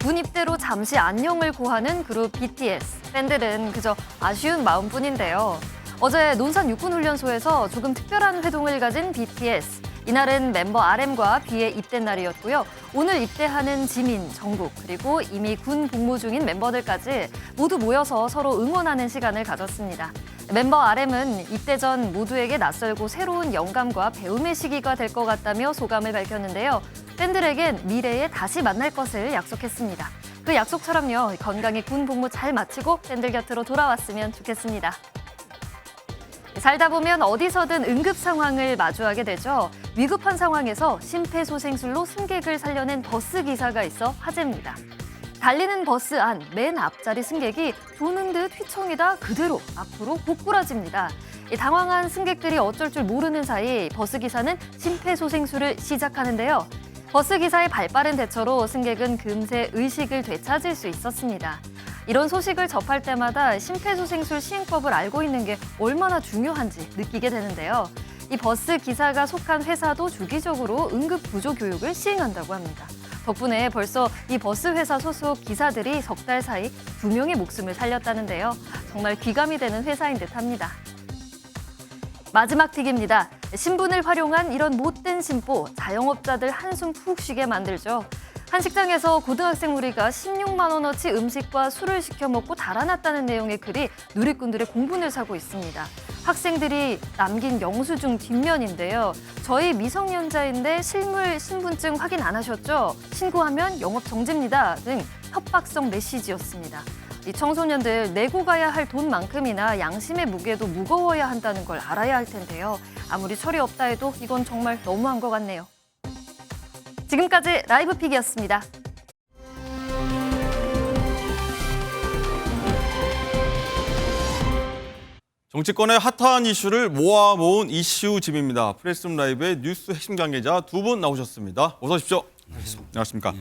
군 입대로 잠시 안녕을 고하는 그룹 BTS. 팬들은 그저 아쉬운 마음뿐인데요. 어제 논산 육군훈련소에서 조금 특별한 회동을 가진 BTS. 이날은 멤버 RM과 B의 입대 날이었고요. 오늘 입대하는 지민, 정국, 그리고 이미 군 복무 중인 멤버들까지 모두 모여서 서로 응원하는 시간을 가졌습니다. 멤버 RM은 입대 전 모두에게 낯설고 새로운 영감과 배움의 시기가 될 것 같다며 소감을 밝혔는데요. 팬들에겐 미래에 다시 만날 것을 약속했습니다. 그 약속처럼요, 건강히 군 복무 잘 마치고 팬들 곁으로 돌아왔으면 좋겠습니다. 살다 보면 어디서든 응급 상황을 마주하게 되죠. 위급한 상황에서 심폐소생술로 승객을 살려낸 버스 기사가 있어 화제입니다. 달리는 버스 안 맨 앞자리 승객이 조는 듯 휘청이다 그대로 앞으로 고꾸라집니다. 당황한 승객들이 어쩔 줄 모르는 사이 버스 기사는 심폐소생술을 시작하는데요. 버스 기사의 발빠른 대처로 승객은 금세 의식을 되찾을 수 있었습니다. 이런 소식을 접할 때마다 심폐소생술 시행법을 알고 있는 게 얼마나 중요한지 느끼게 되는데요. 이 버스 기사가 속한 회사도 주기적으로 응급 구조 교육을 시행한다고 합니다. 덕분에 벌써 이 버스 회사 소속 기사들이 석 달 사이 2명의 목숨을 살렸다는데요. 정말 귀감이 되는 회사인 듯합니다. 마지막 팁입니다. 신분을 활용한 이런 못된 심보, 자영업자들 한숨 푹 쉬게 만들죠. 한 식당에서 고등학생 무리가 16만 원어치 음식과 술을 시켜 먹고 달아났다는 내용의 글이 누리꾼들의 공분을 사고 있습니다. 학생들이 남긴 영수증 뒷면인데요. 저희 미성년자인데 실물 신분증 확인 안 하셨죠? 신고하면 영업 정지입니다. 등 협박성 메시지였습니다. 이 청소년들 내고 가야 할 돈만큼이나 양심의 무게도 무거워야 한다는 걸 알아야 할 텐데요. 아무리 철이 없다 해도 이건 정말 너무한 것 같네요. 지금까지 라이브픽이었습니다. 정치권의 핫한 이슈를 모아모은 이슈집입니다. 프레스룸 라이브의 뉴스 핵심 관계자 두 분 나오셨습니다. 어서 오십시오. 안녕하십니까.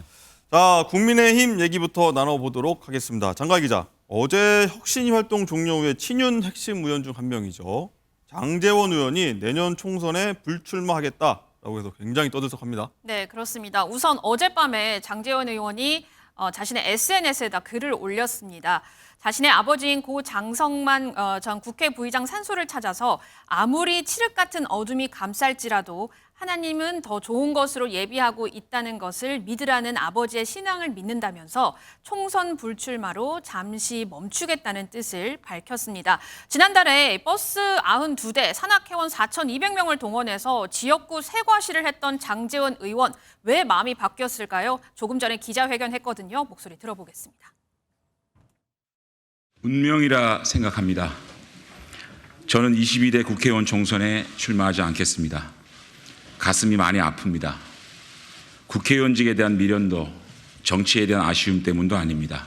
자, 국민의힘 얘기부터 나눠보도록 하겠습니다. 장가 기자, 어제 혁신위 활동 종료 후에 친윤 핵심 의원 중 한 명이죠. 장제원 의원이 내년 총선에 불출마하겠다라고 해서 굉장히 떠들썩합니다. 네, 그렇습니다. 우선 어젯밤에 장제원 의원이 자신의 SNS에다 글을 올렸습니다. 자신의 아버지인 고 장성만 전 국회 부의장 산소를 찾아서 아무리 칠흑 같은 어둠이 감쌀지라도 하나님은 더 좋은 것으로 예비하고 있다는 것을 믿으라는 아버지의 신앙을 믿는다면서 총선 불출마로 잠시 멈추겠다는 뜻을 밝혔습니다. 지난달에 버스 92대 산악회원 4,200명을 동원해서 지역구 세과시를 했던 장제원 의원, 왜 마음이 바뀌었을까요? 조금 전에 기자회견했거든요. 목소리 들어보겠습니다. 운명이라 생각합니다. 저는 22대 국회의원 총선에 출마하지 않겠습니다. 가슴이 많이 아픕니다. 국회의원직에 대한 미련도 정치에 대한 아쉬움 때문도 아닙니다.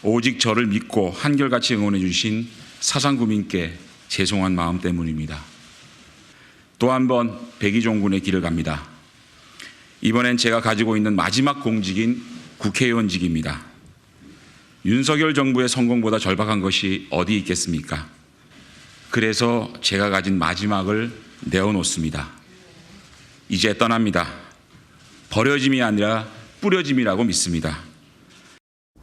오직 저를 믿고 한결같이 응원해 주신 사상구민께 죄송한 마음 때문입니다. 또 한 번 백의종 군의 길을 갑니다. 이번엔 제가 가지고 있는 마지막 공직인 국회의원직입니다. 윤석열 정부의 성공보다 절박한 것이 어디 있겠습니까? 그래서 제가 가진 마지막을 내어놓습니다. 이제 떠납니다. 버려짐이 아니라 뿌려짐이라고 믿습니다.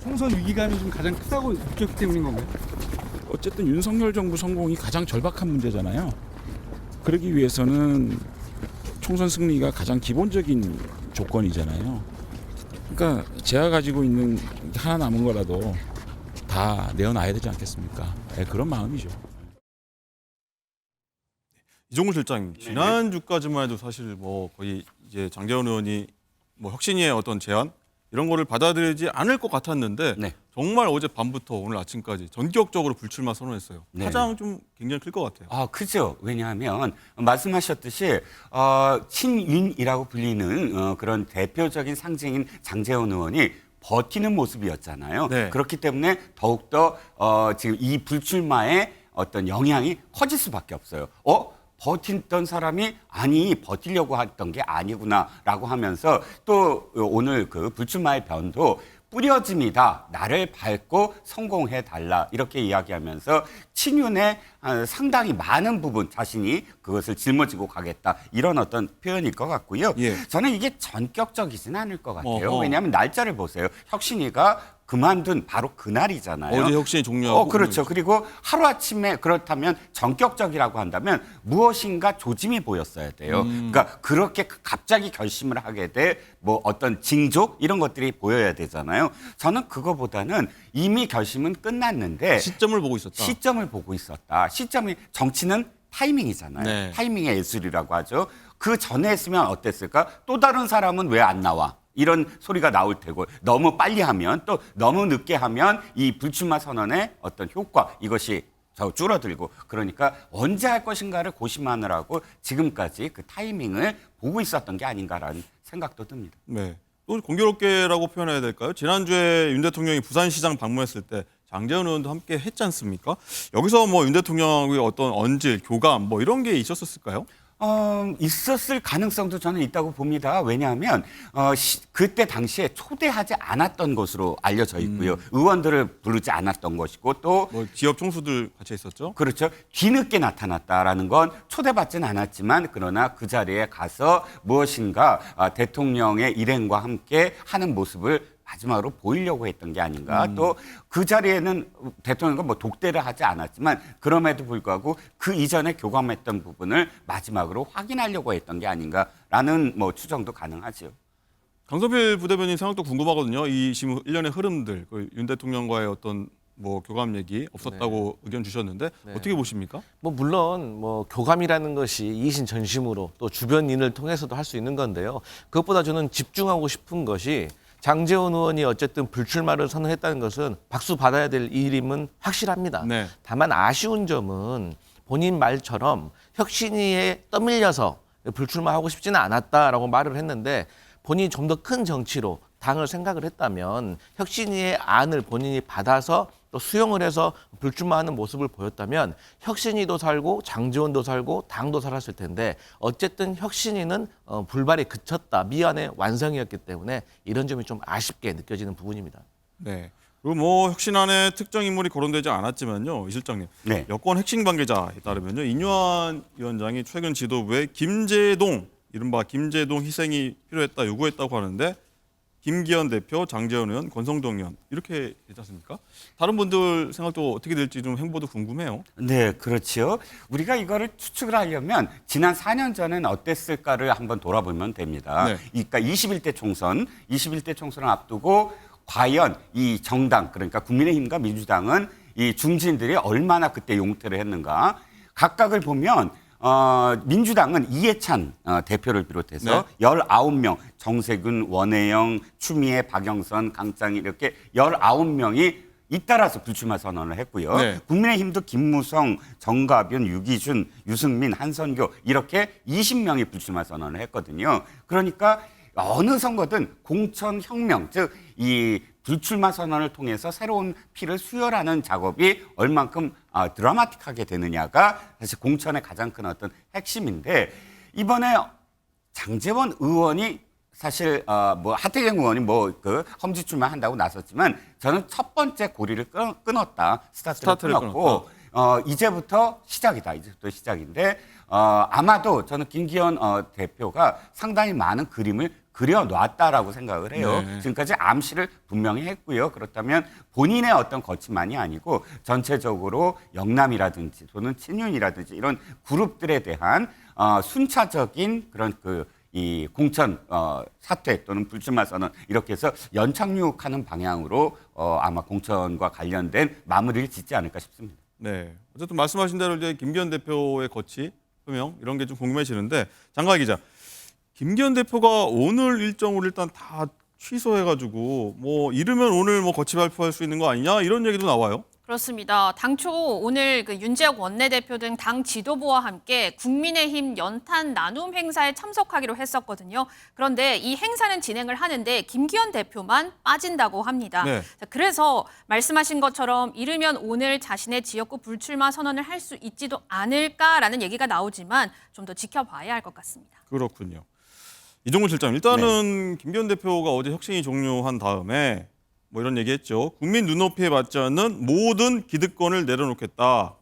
총선 위기감이 좀 가장 크다고 느꼈기 때문인 건가요? 어쨌든 윤석열 정부 성공이 가장 절박한 문제잖아요. 그러기 위해서는 총선 승리가 가장 기본적인 조건이잖아요. 그러니까 제가 가지고 있는 하나 남은 거라도 다 내어놔야 되지 않겠습니까? 네, 그런 마음이죠. 이종훈 실장님, 지난주까지만 해도 사실 뭐 거의 이제 장제원 의원이 뭐 혁신위의 어떤 제안 이런 거를 받아들이지 않을 것 같았는데 정말 어제 밤부터 오늘 아침까지 전격적으로 불출마 선언했어요. 파장 좀 굉장히 클 것 같아요. 그렇죠. 왜냐하면 말씀하셨듯이 친윤이라고 불리는 그런 대표적인 상징인 장제원 의원이 버티는 모습이었잖아요. 그렇기 때문에 더욱더 지금 이 불출마의 어떤 영향이 커질 수밖에 없어요. 버티던 사람이 아니 버티려고 했던 게 아니구나라고 하면서 또 오늘 그 불출마의 변도 뿌려짐이다. 나를 밟고 성공해달라. 이렇게 이야기하면서 친윤의 상당히 많은 부분 자신이 그것을 짊어지고 가겠다. 이런 어떤 표현일 것 같고요. 저는 이게 전격적이진 않을 것 같아요. 왜냐하면 날짜를 보세요. 혁신위가 그만둔 바로 그날이잖아요. 어제 혁신이 종료하고. 그렇죠. 그리고 하루아침에 그렇다면 전격적이라고 한다면 무엇인가 조짐이 보였어야 돼요. 그러니까 그렇게 갑자기 결심을 하게 될 뭐 어떤 징조 이런 것들이 보여야 되잖아요. 저는 그거보다는 이미 결심은 끝났는데 시점을 보고 있었다. 시점을 보고 있었다. 시점이 정치는 타이밍이잖아요. 네. 타이밍의 예술이라고 하죠. 그 전에 했으면 어땠을까? 또 다른 사람은 왜 안 나와? 이런 소리가 나올 테고 너무 빨리 하면 또 너무 늦게 하면 이 불출마 선언의 어떤 효과 이것이 더 줄어들고 그러니까 언제 할 것인가를 고심하느라고 지금까지 그 타이밍을 보고 있었던 게 아닌가라는 생각도 듭니다. 네. 또 공교롭게라고 표현해야 될까요? 지난주에 윤 대통령이 부산시장 방문했을 때 장제원 의원도 함께 했지 않습니까? 여기서 뭐 윤 대통령의 어떤 언질, 교감 뭐 이런 게 있었을까요? 있었을 가능성도 저는 있다고 봅니다. 왜냐하면 그때 당시에 초대하지 않았던 것으로 알려져 있고요. 의원들을 부르지 않았던 것이고 또 뭐 지역 총수들 같이 있었죠. 그렇죠. 뒤늦게 나타났다라는 건 초대받지는 않았지만 그러나 그 자리에 가서 무엇인가 대통령의 일행과 함께 하는 모습을 마지막으로 보이려고 했던 게 아닌가. 또 그 자리에는 대통령과 뭐 독대를 하지 않았지만 그럼에도 불구하고 그 이전에 교감했던 부분을 마지막으로 확인하려고 했던 게 아닌가라는 뭐 추정도 가능하죠. 강성필 부대변인 생각도 궁금하거든요. 이 지금 일련의 흐름들, 윤 대통령과의 어떤 뭐 교감 얘기 없었다고 의견 주셨는데 어떻게 보십니까? 뭐 물론 뭐 교감이라는 것이 이신전심으로 또 주변인을 통해서도 할 수 있는 건데요. 그것보다 저는 집중하고 싶은 것이 장제원 의원이 어쨌든 불출마를 선언했다는 것은 박수 받아야 될 일임은 확실합니다. 네. 다만 아쉬운 점은 본인 말처럼 혁신위에 떠밀려서 불출마하고 싶지는 않았다라고 말을 했는데 본인이 좀 더 큰 정치로 당을 생각을 했다면 혁신위의 안을 본인이 받아서 또 수용을 해서 불출마하는 모습을 보였다면 혁신위도 살고 장제원도 살고 당도 살았을 텐데 어쨌든 혁신위는 불발이 그쳤다. 미안의 완성이었기 때문에 이런 점이 좀 아쉽게 느껴지는 부분입니다. 네. 그리고 뭐 혁신안에 특정 인물이 거론되지 않았지만요, 이 실장님. 네. 여권 핵심 관계자에 따르면요, 인유한 위원장이 최근 지도부에 김제동, 이른바 김제동 희생이 필요했다 요구했다고 하는데 김기현 대표, 장제원 의원, 권성동 의원 이렇게 되지 않습니까? 다른 분들 생각도 어떻게 될지 좀 행보도 궁금해요. 네, 그렇죠. 우리가 이거를 추측을 하려면 지난 4년 전엔 어땠을까를 한번 돌아보면 됩니다. 네. 그러니까 21대 총선을 앞두고 과연 이 정당, 그러니까 국민의힘과 민주당은 이 중진들이 얼마나 그때 용퇴를 했는가. 각각을 보면 민주당은 이해찬 대표를 비롯해서 네. 19명, 정세균, 원혜영, 추미애, 박영선, 강창일 이렇게 19명이 잇따라서 불출마 선언을 했고요. 네. 국민의힘도 김무성, 정가변, 유기준, 유승민, 한선교 이렇게 20명이 불출마 선언을 했거든요. 그러니까 어느 선거든 공천혁명, 즉 이 불출마 선언을 통해서 새로운 피를 수혈하는 작업이 얼만큼 드라마틱하게 되느냐가 사실 공천의 가장 큰 어떤 핵심인데 이번에 장제원 의원이 사실 뭐 하태경 의원이 뭐 그 험지 출마한다고 나섰지만 저는 첫 번째 고리를 끊었다. 스타트를 끊었고 이제부터 시작이다. 이제부터 시작인데 아마도 저는 김기현 대표가 상당히 많은 그림을 그려놨다라고 생각을 해요. 네. 지금까지 암시를 분명히 했고요. 그렇다면 본인의 어떤 거침만이 아니고 전체적으로 영남이라든지 또는 친윤이라든지 이런 그룹들에 대한 순차적인 그런 이 공천 사퇴 또는 불출마 선언 이렇게 해서 연착륙하는 방향으로 아마 공천과 관련된 마무리를 짓지 않을까 싶습니다. 네. 어쨌든 말씀하신 대로 이제 김기현 대표의 거치, 표명 이런 게 좀 궁금해지는데 장가희 기자, 김기현 대표가 오늘 일정을 일단 다 취소해가지고 뭐 이르면 오늘 뭐 거치 발표할 수 있는 거 아니냐 이런 얘기도 나와요. 그렇습니다. 당초 오늘 윤재욱 원내대표 등 당 지도부와 함께 국민의힘 연탄 나눔 행사에 참석하기로 했었거든요. 그런데 이 행사는 진행을 하는데 김기현 대표만 빠진다고 합니다. 네. 그래서 말씀하신 것처럼 이르면 오늘 자신의 지역구 불출마 선언을 할 수 있지도 않을까라는 얘기가 나오지만 좀 더 지켜봐야 할 것 같습니다. 그렇군요. 이종훈 실장, 일단은 김기현 대표가 어제 혁신이 종료한 다음에 뭐 이런 얘기했죠. 국민 눈높이에 맞지 않는 모든 기득권을 내려놓겠다.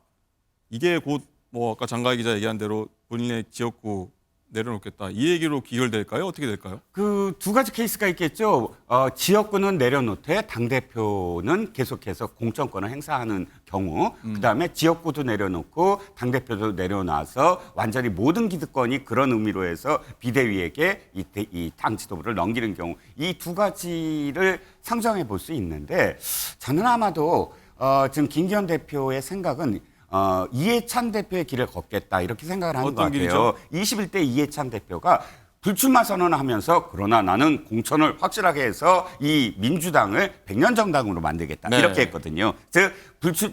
이게 곧 뭐 아까 장가희 기자 얘기한 대로 본인의 지역구 내려놓겠다. 이 얘기로 기결될까요? 어떻게 될까요? 그 두 가지 케이스가 있겠죠. 지역구는 내려놓되 당대표는 계속해서 공천권을 행사하는 경우, 그다음에 지역구도 내려놓고 당대표도 내려놔서 완전히 모든 기득권이 그런 의미로 해서 비대위에게 이 당 지도부를 넘기는 경우, 이 두 가지를 상정해 볼 수 있는데, 저는 아마도 지금 김기현 대표의 생각은 이해찬 대표의 길을 걷겠다 이렇게 생각을 하는 것 같아요. 길이죠? 21대 이해찬 대표가 불출마 선언을 하면서 그러나 나는 공천을 확실하게 해서 이 민주당을 100년 정당으로 만들겠다 네. 이렇게 했거든요. 즉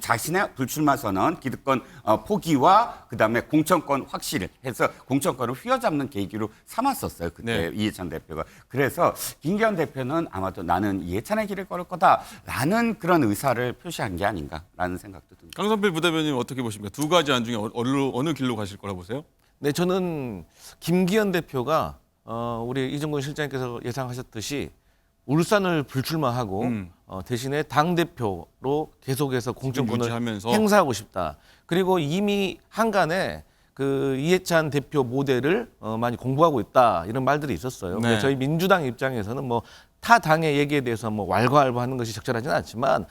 자신의 불출마 선언, 기득권 포기와 그다음에 공천권 확실을 해서 공천권을 휘어잡는 계기로 삼았었어요. 그때 이해찬 대표가. 그래서 김기현 대표는 아마도 나는 이해찬의 길을 걸을 거다라는 그런 의사를 표시한 게 아닌가라는 생각도 듭니다. 강선필 부대변인 어떻게 보십니까? 두 가지 안 중에 어느 길로 가실 거라 보세요? 네, 저는 김기현 대표가 우리 이정근 실장님께서 예상하셨듯이 울산을 불출마하고 대신에 당대표로 계속해서 공천권을 유지하면서. 행사하고 싶다. 그리고 이미 한간에 그 이해찬 대표 모델을 많이 공부하고 있다. 이런 말들이 있었어요. 네. 저희 민주당 입장에서는 뭐 타 당의 얘기에 대해서 뭐 왈가왈부하는 것이 적절하지는 않지만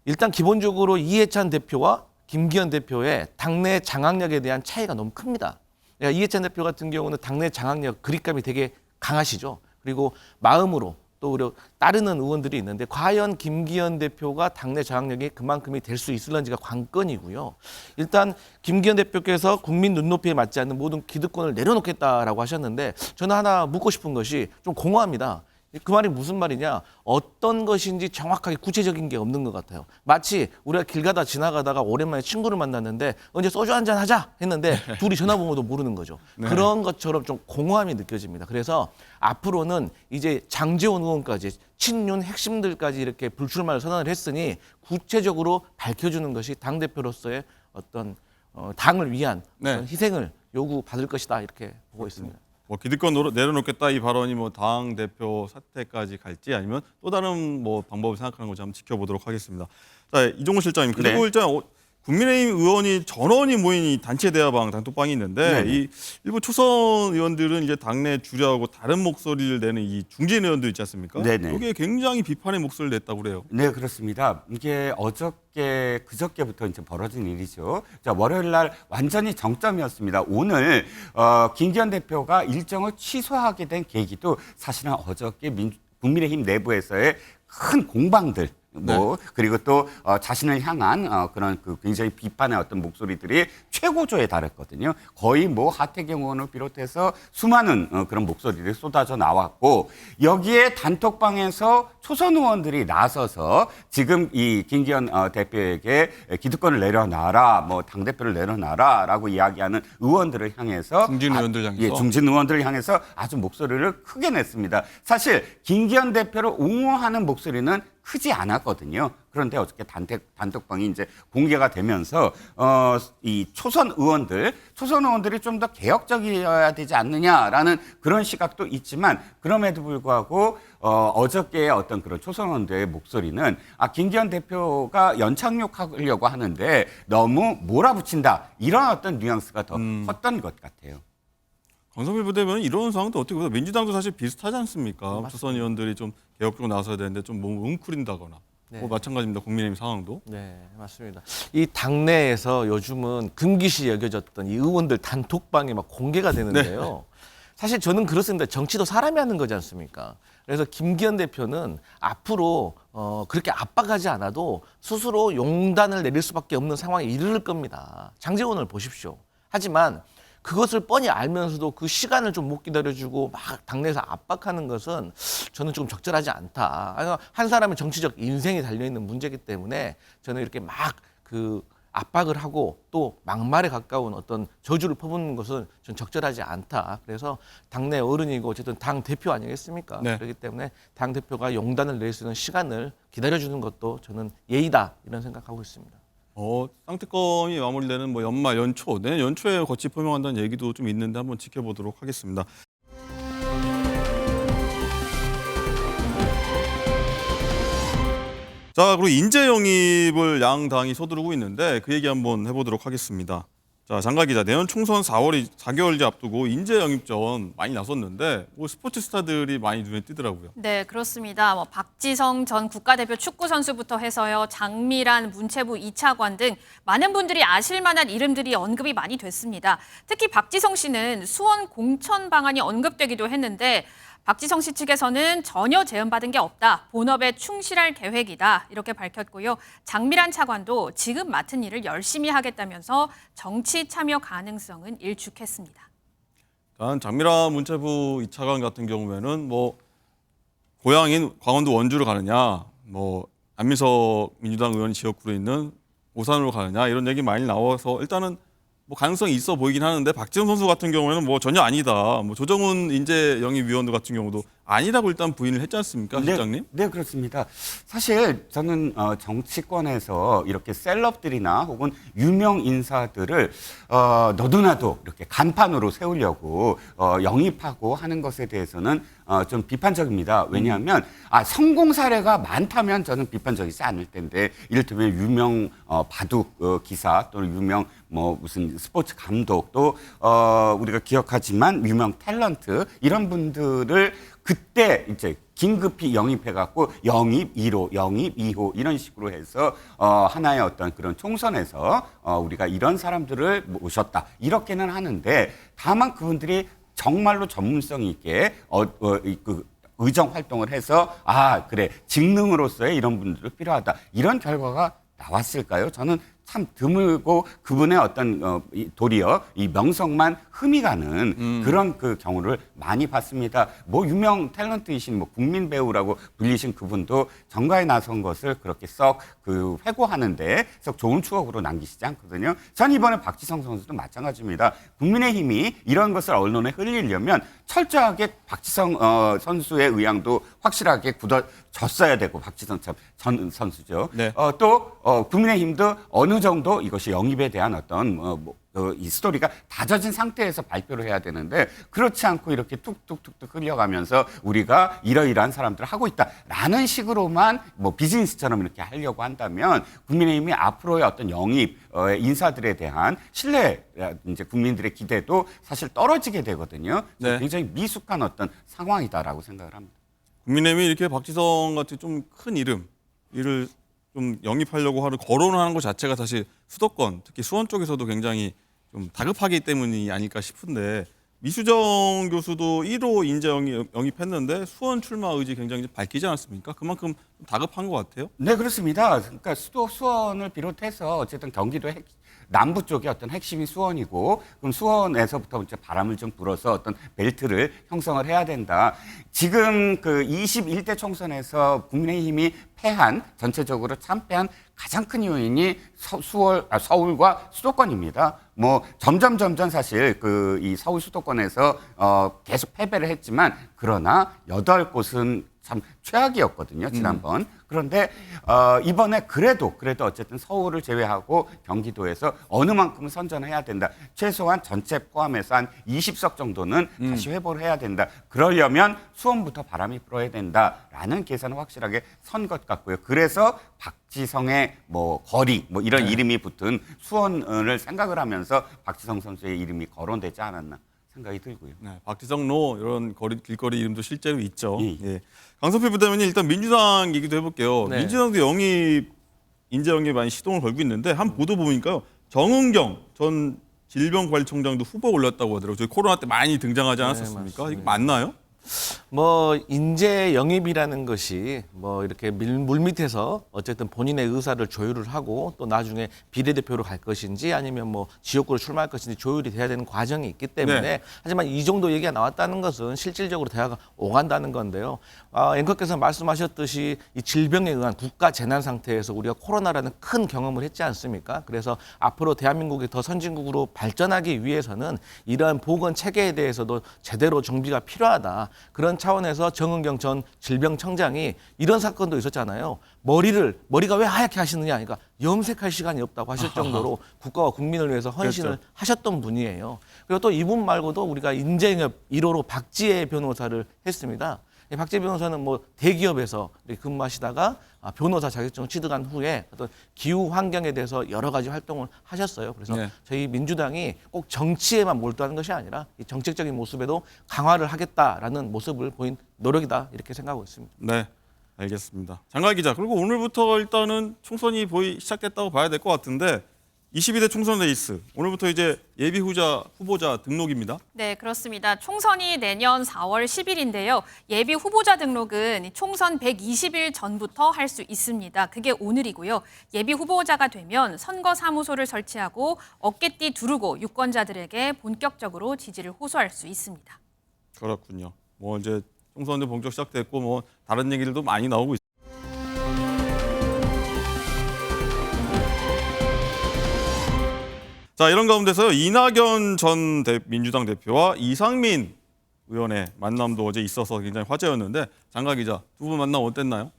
일단 기본적으로 이해찬 대표와 김기현 대표의 당내 장악력에 대한 차이가 너무 큽니다. 이해찬 대표 같은 경우는 당내 장악력, 그립감이 되게 강하시죠. 그리고 마음으로 또 우리 따르는 의원들이 있는데 과연 김기현 대표가 당내 장악력이 그만큼이 될 수 있을런지가 관건이고요. 일단 김기현 대표께서 국민 눈높이에 맞지 않는 모든 기득권을 내려놓겠다라고 하셨는데 저는 하나 묻고 싶은 것이 좀 공허합니다. 그 말이 무슨 말이냐? 어떤 것인지 정확하게 구체적인 게 없는 것 같아요. 마치 우리가 길 가다 지나가다가 오랜만에 친구를 만났는데 언제 소주 한잔 하자 했는데 둘이 전화번호도 모르는 거죠. 네. 그런 것처럼 좀 공허함이 느껴집니다. 그래서 앞으로는 이제 장제원 의원까지 친윤 핵심들까지 이렇게 불출마를 선언을 했으니 구체적으로 밝혀주는 것이 당대표로서의 어떤 당을 위한 어떤 희생을 요구받을 것이다 이렇게 보고 있습니다. 뭐 기득권 내려놓겠다 이 발언이 뭐 당 대표 사퇴까지 갈지 아니면 또 다른 뭐 방법을 생각하는 건지 한번 지켜보도록 하겠습니다. 자, 이종훈 실장님, 그리고 일단 국민의힘 의원이 전원이 모인 이 단체 대화방 단톡방이 있는데 이 일부 초선 의원들은 이제 당내 주류하고 다른 목소리를 내는 이 중진 의원들 있지 않습니까? 네네. 이게 굉장히 비판의 목소리를 냈다고 그래요. 네, 그렇습니다. 이게 그저께부터 이제 벌어진 일이죠. 자, 월요일 날 완전히 정점이었습니다. 오늘 김기현 대표가 일정을 취소하게 된 계기도 사실은 어저께 국민의힘 내부에서의 큰 공방들, 그리고 또 자신을 향한 그런 그 굉장히 비판의 어떤 목소리들이 최고조에 달했거든요. 거의 뭐 하태경 의원을 비롯해서 수많은 그런 목소리들이 쏟아져 나왔고, 여기에 단톡방에서 초선 의원들이 나서서 지금 이 김기현 대표에게 기득권을 내려놔라, 뭐 당대표를 내려놔라라고 이야기하는 의원들을 향해서 중진 의원들 향해서 예, 중진 의원들을 향해서 아주 목소리를 크게 냈습니다. 사실 김기현 대표를 옹호하는 목소리는 크지 않았거든요. 그런데 어저께 단톡방이 이제 공개가 되면서 이 초선 의원들이 좀 더 개혁적이어야 되지 않느냐라는 그런 시각도 있지만, 그럼에도 불구하고 어저께의 어떤 그런 초선 의원들의 목소리는 김기현 대표가 연착륙하려고 하는데 너무 몰아붙인다, 이런 어떤 뉘앙스가 더 컸던 것 같아요. 강선필 부대변인 이런 상황도 어떻게 보세요? 민주당도 사실 비슷하지 않습니까? 초선 의원들이 좀 개혁적으로 나서야 되는데 좀 몸을 웅크린다거나 뭐 마찬가지입니다. 국민의힘 상황도. 네, 맞습니다. 이 당내에서 요즘은 금기시 여겨졌던 이 의원들 단톡방이 막 공개가 되는데요. 사실 저는 그렇습니다. 정치도 사람이 하는 거지 않습니까? 그래서 김기현 대표는 앞으로 그렇게 압박하지 않아도 스스로 용단을 내릴 수밖에 없는 상황에 이르를 겁니다. 장제원을 보십시오. 하지만 그것을 뻔히 알면서도 그 시간을 좀 못 기다려주고 막 당내에서 압박하는 것은 저는 좀 적절하지 않다. 한 사람의 정치적 인생이 달려있는 문제이기 때문에 저는 이렇게 막 그 압박을 하고 또 막말에 가까운 어떤 저주를 퍼붓는 것은 전 적절하지 않다. 그래서 당내 어른이고 어쨌든 당 대표 아니겠습니까? 그렇기 때문에 당 대표가 용단을 낼 수 있는 시간을 기다려주는 것도 저는 예의다, 이런 생각하고 있습니다. 쌍특검이 마무리되는 뭐 연말 연초, 내년 연초에 거치 표명한다는 얘기도 좀 있는데 한번 지켜보도록 하겠습니다. 자, 그리고 인재 영입을 양 당이 서두르고 있는데 그 얘기 한번 해보도록 하겠습니다. 자, 장가 기자, 내년 총선 4개월째 앞두고 인재 영입전 많이 나섰는데 뭐 스포츠 스타들이 많이 눈에 띄더라고요. 네, 그렇습니다. 뭐 박지성 전 국가대표 축구 선수부터 해서요, 장미란, 문체부 이차관 등 많은 분들이 아실 만한 이름들이 언급이 많이 됐습니다. 특히 박지성 씨는 수원 공천 방안이 언급되기도 했는데 박지성 씨 측에서는 전혀 제안받은 게 없다. 본업에 충실할 계획이다. 이렇게 밝혔고요. 장미란 차관도 지금 맡은 일을 열심히 하겠다면서 정치 참여 가능성은 일축했습니다. 일단 장미란 문체부 이차관 같은 경우에는 뭐 고향인 강원도 원주로 가느냐, 뭐 안민석 민주당 의원 지역구로 있는 오산으로 가느냐 이런 얘기 많이 나와서 일단은 뭐 가능성이 있어 보이긴 하는데 박지성 선수 같은 경우에는 뭐 전혀 아니다. 뭐 조정훈 인재영입위원도 같은 경우도 아니라고 일단 부인을 했지 않습니까, 실장님? 네, 그렇습니다. 사실 저는 정치권에서 이렇게 셀럽들이나 혹은 유명 인사들을 너도나도 이렇게 간판으로 세우려고 영입하고 하는 것에 대해서는 좀 비판적입니다. 왜냐하면 성공 사례가 많다면 저는 비판적이지 않을 텐데 이를테면 유명 바둑 기사 또는 유명 뭐 무슨 스포츠 감독 또 우리가 기억하지만 유명 탤런트 이런 분들을 그때 이제 긴급히 영입해갖고 영입 1호, 영입 2호 이런 식으로 해서 하나의 어떤 그런 총선에서 우리가 이런 사람들을 모셨다 이렇게는 하는데 다만 그분들이 정말로 전문성 있게 의정 활동을 해서 그래 직능으로서의 이런 분들이 필요하다 이런 결과가 나왔을까요? 저는 참 드물고 그분의 어떤 도리어 이 명성만 흠이 가는 그런 그 경우를 많이 봤습니다. 뭐 유명 탤런트이신 뭐 국민 배우라고 불리신 그분도 정가에 나선 것을 그렇게 썩 그 회고하는데 썩 좋은 추억으로 남기시지 않거든요. 전 이번에 박지성 선수도 마찬가지입니다. 국민의힘이 이런 것을 언론에 흘리려면 철저하게 박지성 선수의 의향도 확실하게 굳어졌어야 되고 박지성 전 선수죠. 네. 또 국민의힘도 어느 정도 이것이 영입에 대한 어떤 이 스토리가 다져진 상태에서 발표를 해야 되는데 그렇지 않고 이렇게 툭툭툭툭 흘려가면서 우리가 이러이러한 사람들을 하고 있다라는 식으로만 뭐 비즈니스처럼 이렇게 하려고 한다면 국민의힘이 앞으로의 어떤 영입 인사들에 대한 신뢰 이제 국민들의 기대도 사실 떨어지게 되거든요. 네. 굉장히 미숙한 어떤 상황이다라고 생각을 합니다. 국민의힘이 이렇게 박지성 같은 좀 큰 이를 좀 영입하려고 거론을 하는 것 자체가 사실 수도권, 특히 수원 쪽에서도 굉장히 좀 다급하기 때문이 아닐까 싶은데 미수정 교수도 1호 인재 영입했는데 수원 출마 의지 굉장히 밝히지 않았습니까? 그만큼 다급한 것 같아요. 네, 그렇습니다. 그러니까 수원을 비롯해서 어쨌든 경기도 남부 쪽에 어떤 핵심이 수원이고 그럼 수원에서부터 이제 바람을 좀 불어서 어떤 벨트를 형성을 해야 된다. 지금 그 21대 총선에서 국민의힘이 전체적으로 참패한 가장 큰 요인이 서울과 수도권입니다. 뭐 점점 사실 이 서울 수도권에서 계속 패배를 했지만 그러나 8곳은 참 최악이었거든요, 지난번. 그런데 이번에 그래도 어쨌든 서울을 제외하고 경기도에서 어느 만큼은 선전해야 된다. 최소한 전체 포함해서 한 20석 정도는 다시 회복을 해야 된다. 그러려면 수원부터 바람이 불어야 된다라는 계산은 확실하게 선 것 같고요. 그래서 박지성의 뭐 거리 뭐 이런 이름이 붙은 수원을 생각을 하면서 박지성 선수의 이름이 거론되지 않았나 생각이 들고요. 네, 박지성로 이런 길거리 이름도 실제로 있죠. 예. 강성필 부대변인 일단 민주당 얘기도 해볼게요. 네. 민주당도 인재 영입 많이 시동을 걸고 있는데 한 보도 보니까요. 정은경 전 질병관리청장도 후보 올렸다고 하더라고요. 저희 코로나 때 많이 등장하지 않았었습니까? 이게 맞나요? 뭐 인재 영입이라는 것이 뭐 이렇게 물밑에서 어쨌든 본인의 의사를 조율을 하고 또 나중에 비례대표로 갈 것인지 아니면 뭐 지역구로 출마할 것인지 조율이 돼야 되는 과정이 있기 때문에 네. 하지만 이 정도 얘기가 나왔다는 것은 실질적으로 대화가 오간다는 건데요. 앵커께서 말씀하셨듯이 이 질병에 의한 국가 재난 상태에서 우리가 코로나라는 큰 경험을 했지 않습니까? 그래서 앞으로 대한민국이 더 선진국으로 발전하기 위해서는 이러한 보건 체계에 대해서도 제대로 정비가 필요하다. 그런 차원에서 정은경 전 질병청장이 이런 사건도 있었잖아요. 머리가 왜 하얗게 하시느냐, 그러니까 염색할 시간이 없다고 하실 정도로 국가와 국민을 위해서 헌신을 그렇죠. 하셨던 분이에요. 그리고 또 이분 말고도 우리가 인재영입 1호로 박지혜 변호사를 했습니다. 박재 변호사는 뭐 대기업에서 이렇게 근무하시다가 변호사 자격증을 취득한 후에 어떤 기후 환경에 대해서 여러 가지 활동을 하셨어요. 그래서 네. 저희 민주당이 꼭 정치에만 몰두하는 것이 아니라 이 정책적인 모습에도 강화를 하겠다라는 모습을 보인 노력이다 이렇게 생각하고 있습니다. 네, 알겠습니다. 장갈 기자, 그리고 오늘부터 일단은 총선이 시작됐다고 봐야 될 것 같은데 22대 총선 레이스, 오늘부터 이제 예비 후보자 등록입니다. 네, 그렇습니다. 총선이 내년 4월 10일인데요. 예비 후보자 등록은 총선 120일 전부터 할 수 있습니다. 그게 오늘이고요. 예비 후보자가 되면 선거사무소를 설치하고 어깨띠 두르고 유권자들에게 본격적으로 지지를 호소할 수 있습니다. 그렇군요. 뭐 이제 총선도 본격 시작됐고 뭐 다른 얘기들도 많이 나오고 있습니다. 자, 이런 가운데서요, 이낙연 전 민주당 대표와 이상민 의원의 만남도 어제 있어서 굉장히 화제였는데, 장관 기자, 두 분 만남 어땠나요?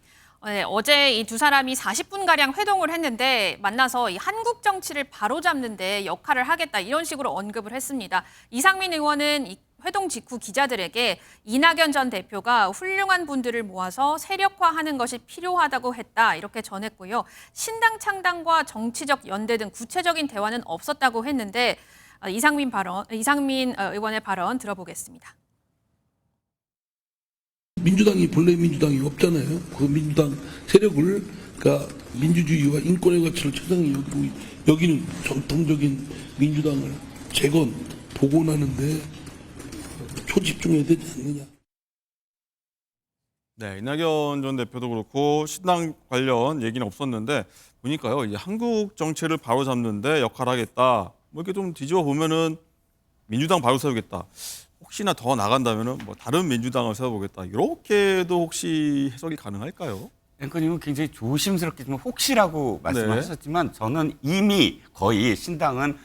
네, 어제 이 두 사람이 40분가량 회동을 했는데 만나서 이 한국 정치를 바로잡는 데 역할을 하겠다 이런 식으로 언급을 했습니다. 이상민 의원은 이 회동 직후 기자들에게 이낙연 전 대표가 훌륭한 분들을 모아서 세력화하는 것이 필요하다고 했다 이렇게 전했고요. 신당 창당과 정치적 연대 등 구체적인 대화는 없었다고 했는데 이상민 의원의 발언 들어보겠습니다. 민주당이 본래 민주당이 없잖아요. 그 민주당 세력을 그러니까 민주주의와 인권의 가치를 최상위 여기는 전통적인 민주당을 재건 복원하는데 초집중해야 되지 않느냐. 네, 이낙연 전 대표도 그렇고 신당 관련 얘기는 없었는데 보니까요, 이 한국 정치를 바로잡는데 역할하겠다. 뭐 이렇게 좀 뒤집어 보면은 민주당 바로 세우겠다. 혹시나 더 나간다면은 뭐 다른 민주당을 세워보겠다. 이렇게도 혹시 해석이 가능할까요? 앵커님은 굉장히 조심스럽게 좀 혹시라고 말씀하셨지만 저는 이미 거의 신당은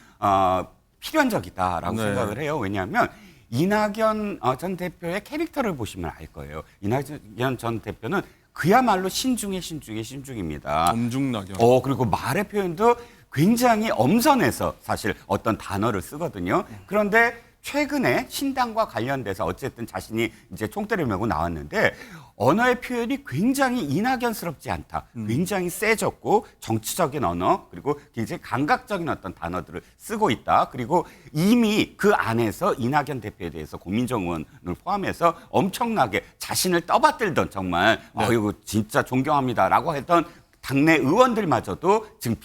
필연적이다라고 생각을 해요. 왜냐하면 이낙연 전 대표의 캐릭터를 보시면 알 거예요. 이낙연 전 대표는 그야말로 신중의 신중입니다. 엄중낙연. 그리고 말의 표현도 굉장히 엄선해서 사실 어떤 단어를 쓰거든요. 그런데 최근에 신당과 관련돼서 어쨌든 자신이 이제 총대를 메고 나왔는데 언어의 표현이 굉장히 이낙연스럽지 않다. 굉장히 세졌고 정치적인 언어 그리고 굉장히 감각적인 어떤 단어들을 쓰고 있다. 그리고 이미 그 안에서 이낙연 대표에 대해서 고민정 의원을 포함해서 엄청나게 자신을 떠받들던 정말 이거 진짜 존경합니다라고 했던 당내 의원들마저도 지금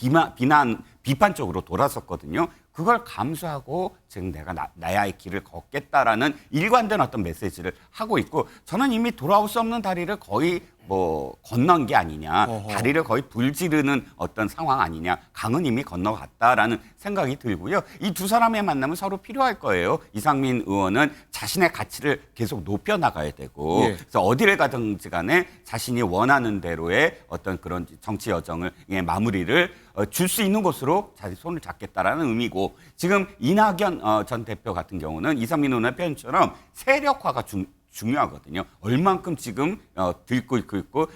비판적으로 돌아섰거든요. 그걸 감수하고 지금 내가 나의 길을 걷겠다라는 일관된 어떤 메시지를 하고 있고 저는 이미 돌아올 수 없는 다리를 거의 뭐 건넌 게 아니냐. 다리를 거의 불지르는 어떤 상황 아니냐. 강은 이미 건너갔다라는 생각이 들고요. 이 두 사람의 만남은 서로 필요할 거예요. 이상민 의원은 자신의 가치를 계속 높여나가야 되고 그래서 어디를 가든지 간에 자신이 원하는 대로의 어떤 그런 정치 여정을 마무리를 줄 수 있는 곳으로 자기 손을 잡겠다라는 의미고 지금 이낙연 전 대표 같은 경우는 이상민 의원의 표현처럼 세력화가 중요하거든요. 얼만큼 지금 들고 있고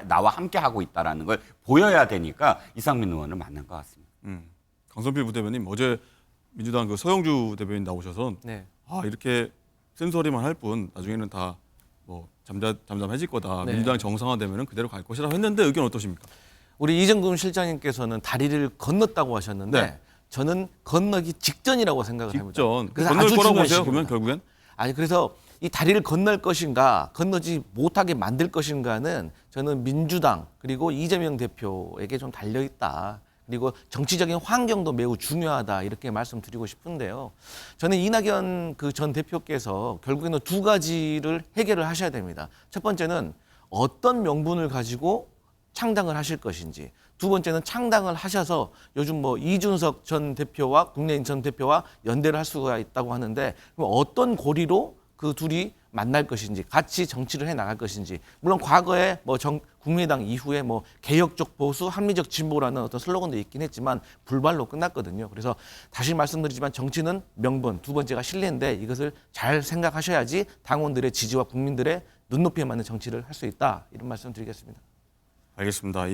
나와 함께 하고 있다라는 걸 보여야 되니까 이상민 의원을 만난 것 같습니다. 강선필 부대변인 어제 민주당 그 서영주 대변인 나오셔서 이렇게 쓴소리만 할 뿐 나중에는 다 뭐 잠잠해질 거다. 민주당 정상화되면 그대로 갈 것이라고 했는데 의견 어떠십니까? 우리 이정금 실장님께서는 다리를 건넜다고 하셨는데 저는 건너기 직전이라고 생각을 합니다. 그래서 건널 거라고 보세요. 그러면 결국엔? 아니 그래서 이 다리를 건널 것인가 건너지 못하게 만들 것인가는 저는 민주당 그리고 이재명 대표에게 좀 달려있다. 그리고 정치적인 환경도 매우 중요하다 이렇게 말씀드리고 싶은데요. 저는 이낙연 그 전 대표께서 결국에는 두 가지를 해결을 하셔야 됩니다. 첫 번째는 어떤 명분을 가지고 창당을 하실 것인지, 두 번째는 창당을 하셔서 요즘 뭐 이준석 전 대표와 국민의힘 전 대표와 연대를 할 수가 있다고 하는데 그럼 어떤 고리로 그 둘이 만날 것인지, 같이 정치를 해 나갈 것인지. 물론 과거에 뭐 국민의당 이후에 뭐 개혁적 보수, 합리적 진보라는 어떤 슬로건도 있긴 했지만 불발로 끝났거든요. 그래서 다시 말씀드리지만 정치는 명분, 두 번째가 신뢰인데 이것을 잘 생각하셔야지 당원들의 지지와 국민들의 눈높이에 맞는 정치를 할 수 있다. 이런 말씀 드리겠습니다. 알겠습니다.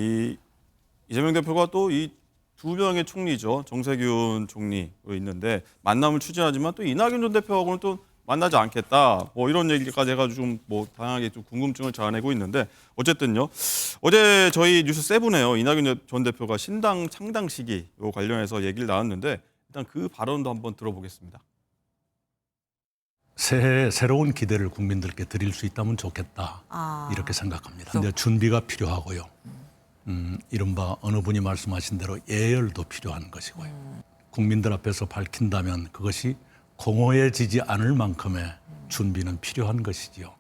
이재명 대표가 또 이 두 명의 총리죠. 정세균 총리 있는데 만남을 추진하지만 또 이낙연 전 대표하고는 또 만나지 않겠다. 뭐 이런 얘기까지 해가지고 좀 뭐 다양하게 좀 궁금증을 자아내고 있는데 어쨌든요. 어제 저희 뉴스 7에요. 이낙연 전 대표가 신당 창당 시기 요 관련해서 얘기를 나눴는데 일단 그 발언도 한번 들어보겠습니다. 새해 새로운 기대를 국민들께 드릴 수 있다면 좋겠다. 이렇게 생각합니다. 근데 준비가 필요하고요. 이른바 어느 분이 말씀하신 대로 예열도 필요한 것이고요. 국민들 앞에서 밝힌다면 그것이 공허해지지 않을 만큼의 준비는 필요한 것이지요.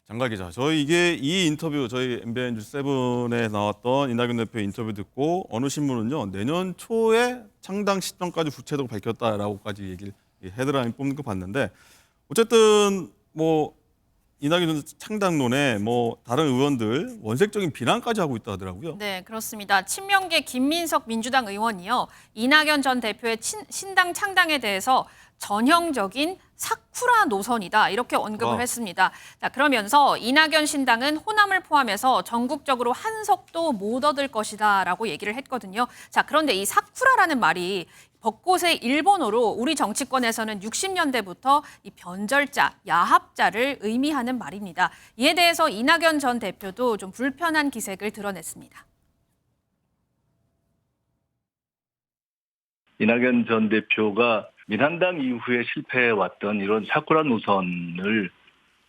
장갈 기자, 저희 이 인터뷰 저희 MBN 뉴스 7에 나왔던 이낙연 대표 인터뷰 듣고 어느 신문은요 내년 초에 창당 시점까지 구체적으로 밝혔다라고까지 얘기를 헤드라인 뽑는 거 봤는데 어쨌든 뭐 이낙연 창당론에 뭐 다른 의원들 원색적인 비난까지 하고 있다 하더라고요. 네, 그렇습니다. 친명계 김민석 민주당 의원이요. 이낙연 전 대표의 신당 창당에 대해서 전형적인 사쿠라 노선이다 이렇게 언급을 했습니다. 자, 그러면서 이낙연 신당은 호남을 포함해서 전국적으로 한 석도 못 얻을 것이다라고 얘기를 했거든요. 자, 그런데 이 사쿠라라는 말이 벚꽃의 일본어로 우리 정치권에서는 60년대부터 이 변절자, 야합자를 의미하는 말입니다. 이에 대해서 이낙연 전 대표도 좀 불편한 기색을 드러냈습니다. 이낙연 전 대표가 민한당 이후에 실패해왔던 이런 사쿠라 노선을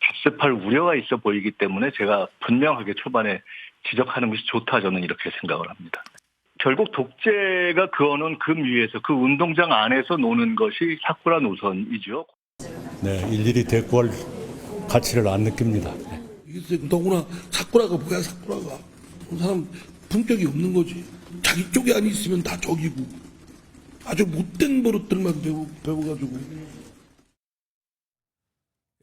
답습할 우려가 있어 보이기 때문에 제가 분명하게 초반에 지적하는 것이 좋다 저는 이렇게 생각을 합니다. 결국 독재가 그어놓은 금 위에서 그 운동장 안에서 노는 것이 사쿠라 노선이죠. 네, 일일이 대꾸할 가치를 안 느낍니다. 이게 너무나 사쿠라가 뭐야 사쿠라가. 그 사람 품격이 없는 거지. 자기 쪽에 안 있으면 다 적이고. 아주 못된 버릇들만 배워가지고.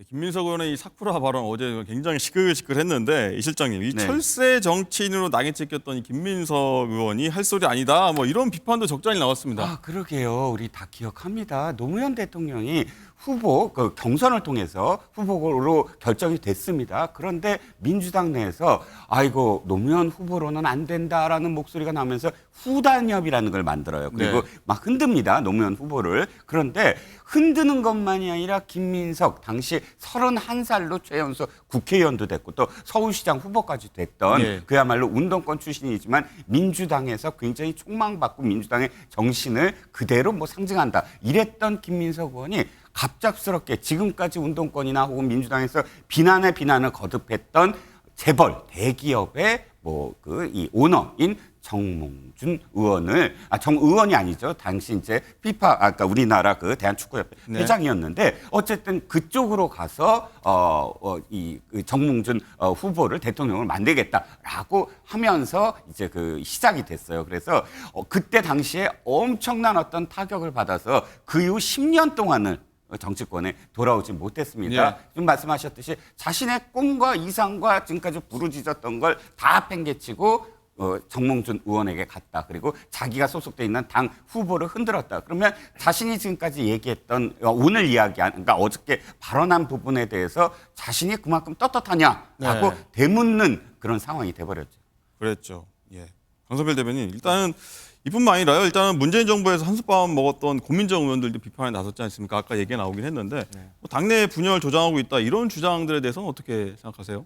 김민석 의원의 이 사쿠라 발언 어제 굉장히 시끌시끌했는데 이 실장님, 이 철새 정치인으로 낙인 찍혔던 이 김민석 의원이 할 소리 아니다. 뭐 이런 비판도 적잖이 나왔습니다. 아, 그러게요. 우리 다 기억합니다. 노무현 대통령이 후보 경선을 통해서 후보로 결정이 됐습니다. 그런데 민주당 내에서 아이고 노무현 후보로는 안 된다라는 목소리가 나오면서 후단협이라는 걸 만들어요. 그리고 막 흔듭니다. 노무현 후보를. 그런데 흔드는 것만이 아니라 김민석 당시 31살로 최연소 국회의원도 됐고 또 서울시장 후보까지 됐던 그야말로 운동권 출신이지만 민주당에서 굉장히 촉망받고 민주당의 정신을 그대로 뭐 상징한다. 이랬던 김민석 의원이 갑작스럽게 지금까지 운동권이나 혹은 민주당에서 비난을 거듭했던 재벌 대기업의 이 오너인 정몽준 의원을 정 의원이 아니죠. 당시 이제 피파 아까 우리나라 그 대한축구협회 회장이었는데 어쨌든 그쪽으로 가서 이 정몽준 후보를 대통령을 만들겠다라고 하면서 이제 그 시작이 됐어요. 그래서 그때 당시에 엄청난 어떤 타격을 받아서 그 이후 10년 동안을 정치권에 돌아오지 못했습니다. 지금 말씀하셨듯이 자신의 꿈과 이상과 지금까지 부르짖었던 걸 다 팽개치고 정몽준 의원에게 갔다. 그리고 자기가 소속돼 있는 당 후보를 흔들었다. 그러면 자신이 지금까지 얘기했던 오늘 이야기한 그러니까 어저께 발언한 부분에 대해서 자신이 그만큼 떳떳하냐라고 되묻는 그런 상황이 돼버렸죠. 그랬죠. 예. 강성필 대변인 일단은 이뿐만 아니라요. 일단은 문재인 정부에서 한솥밥 먹었던 고민정 의원들도 비판에 나섰지 않습니까? 아까 얘기가 나오긴 했는데 당내 분열 조장하고 있다 이런 주장들에 대해서는 어떻게 생각하세요?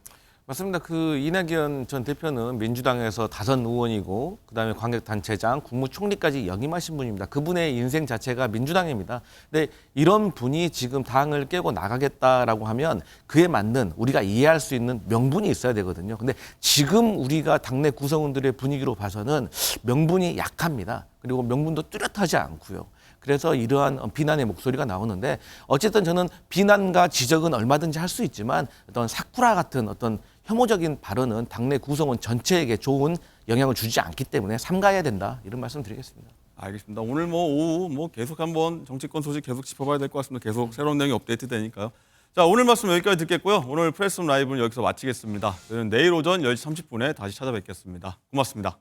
맞습니다. 그 이낙연 전 대표는 민주당에서 다선 의원이고 그다음에 광역단체장, 국무총리까지 역임하신 분입니다. 그분의 인생 자체가 민주당입니다. 근데 이런 분이 지금 당을 깨고 나가겠다라고 하면 그에 맞는 우리가 이해할 수 있는 명분이 있어야 되거든요. 근데 지금 우리가 당내 구성원들의 분위기로 봐서는 명분이 약합니다. 그리고 명분도 뚜렷하지 않고요. 그래서 이러한 비난의 목소리가 나오는데 어쨌든 저는 비난과 지적은 얼마든지 할 수 있지만 어떤 사쿠라 같은 어떤 혐오적인 발언은 당내 구성원 전체에게 좋은 영향을 주지 않기 때문에 삼가해야 된다 이런 말씀 드리겠습니다. 알겠습니다. 오늘 오후 계속 한번 정치권 소식 계속 짚어봐야 될 것 같습니다. 계속 새로운 내용이 업데이트 되니까요. 자, 오늘 말씀 여기까지 듣겠고요. 오늘 프레스룸 라이브는 여기서 마치겠습니다. 저는 내일 오전 10시 30분에 다시 찾아뵙겠습니다. 고맙습니다.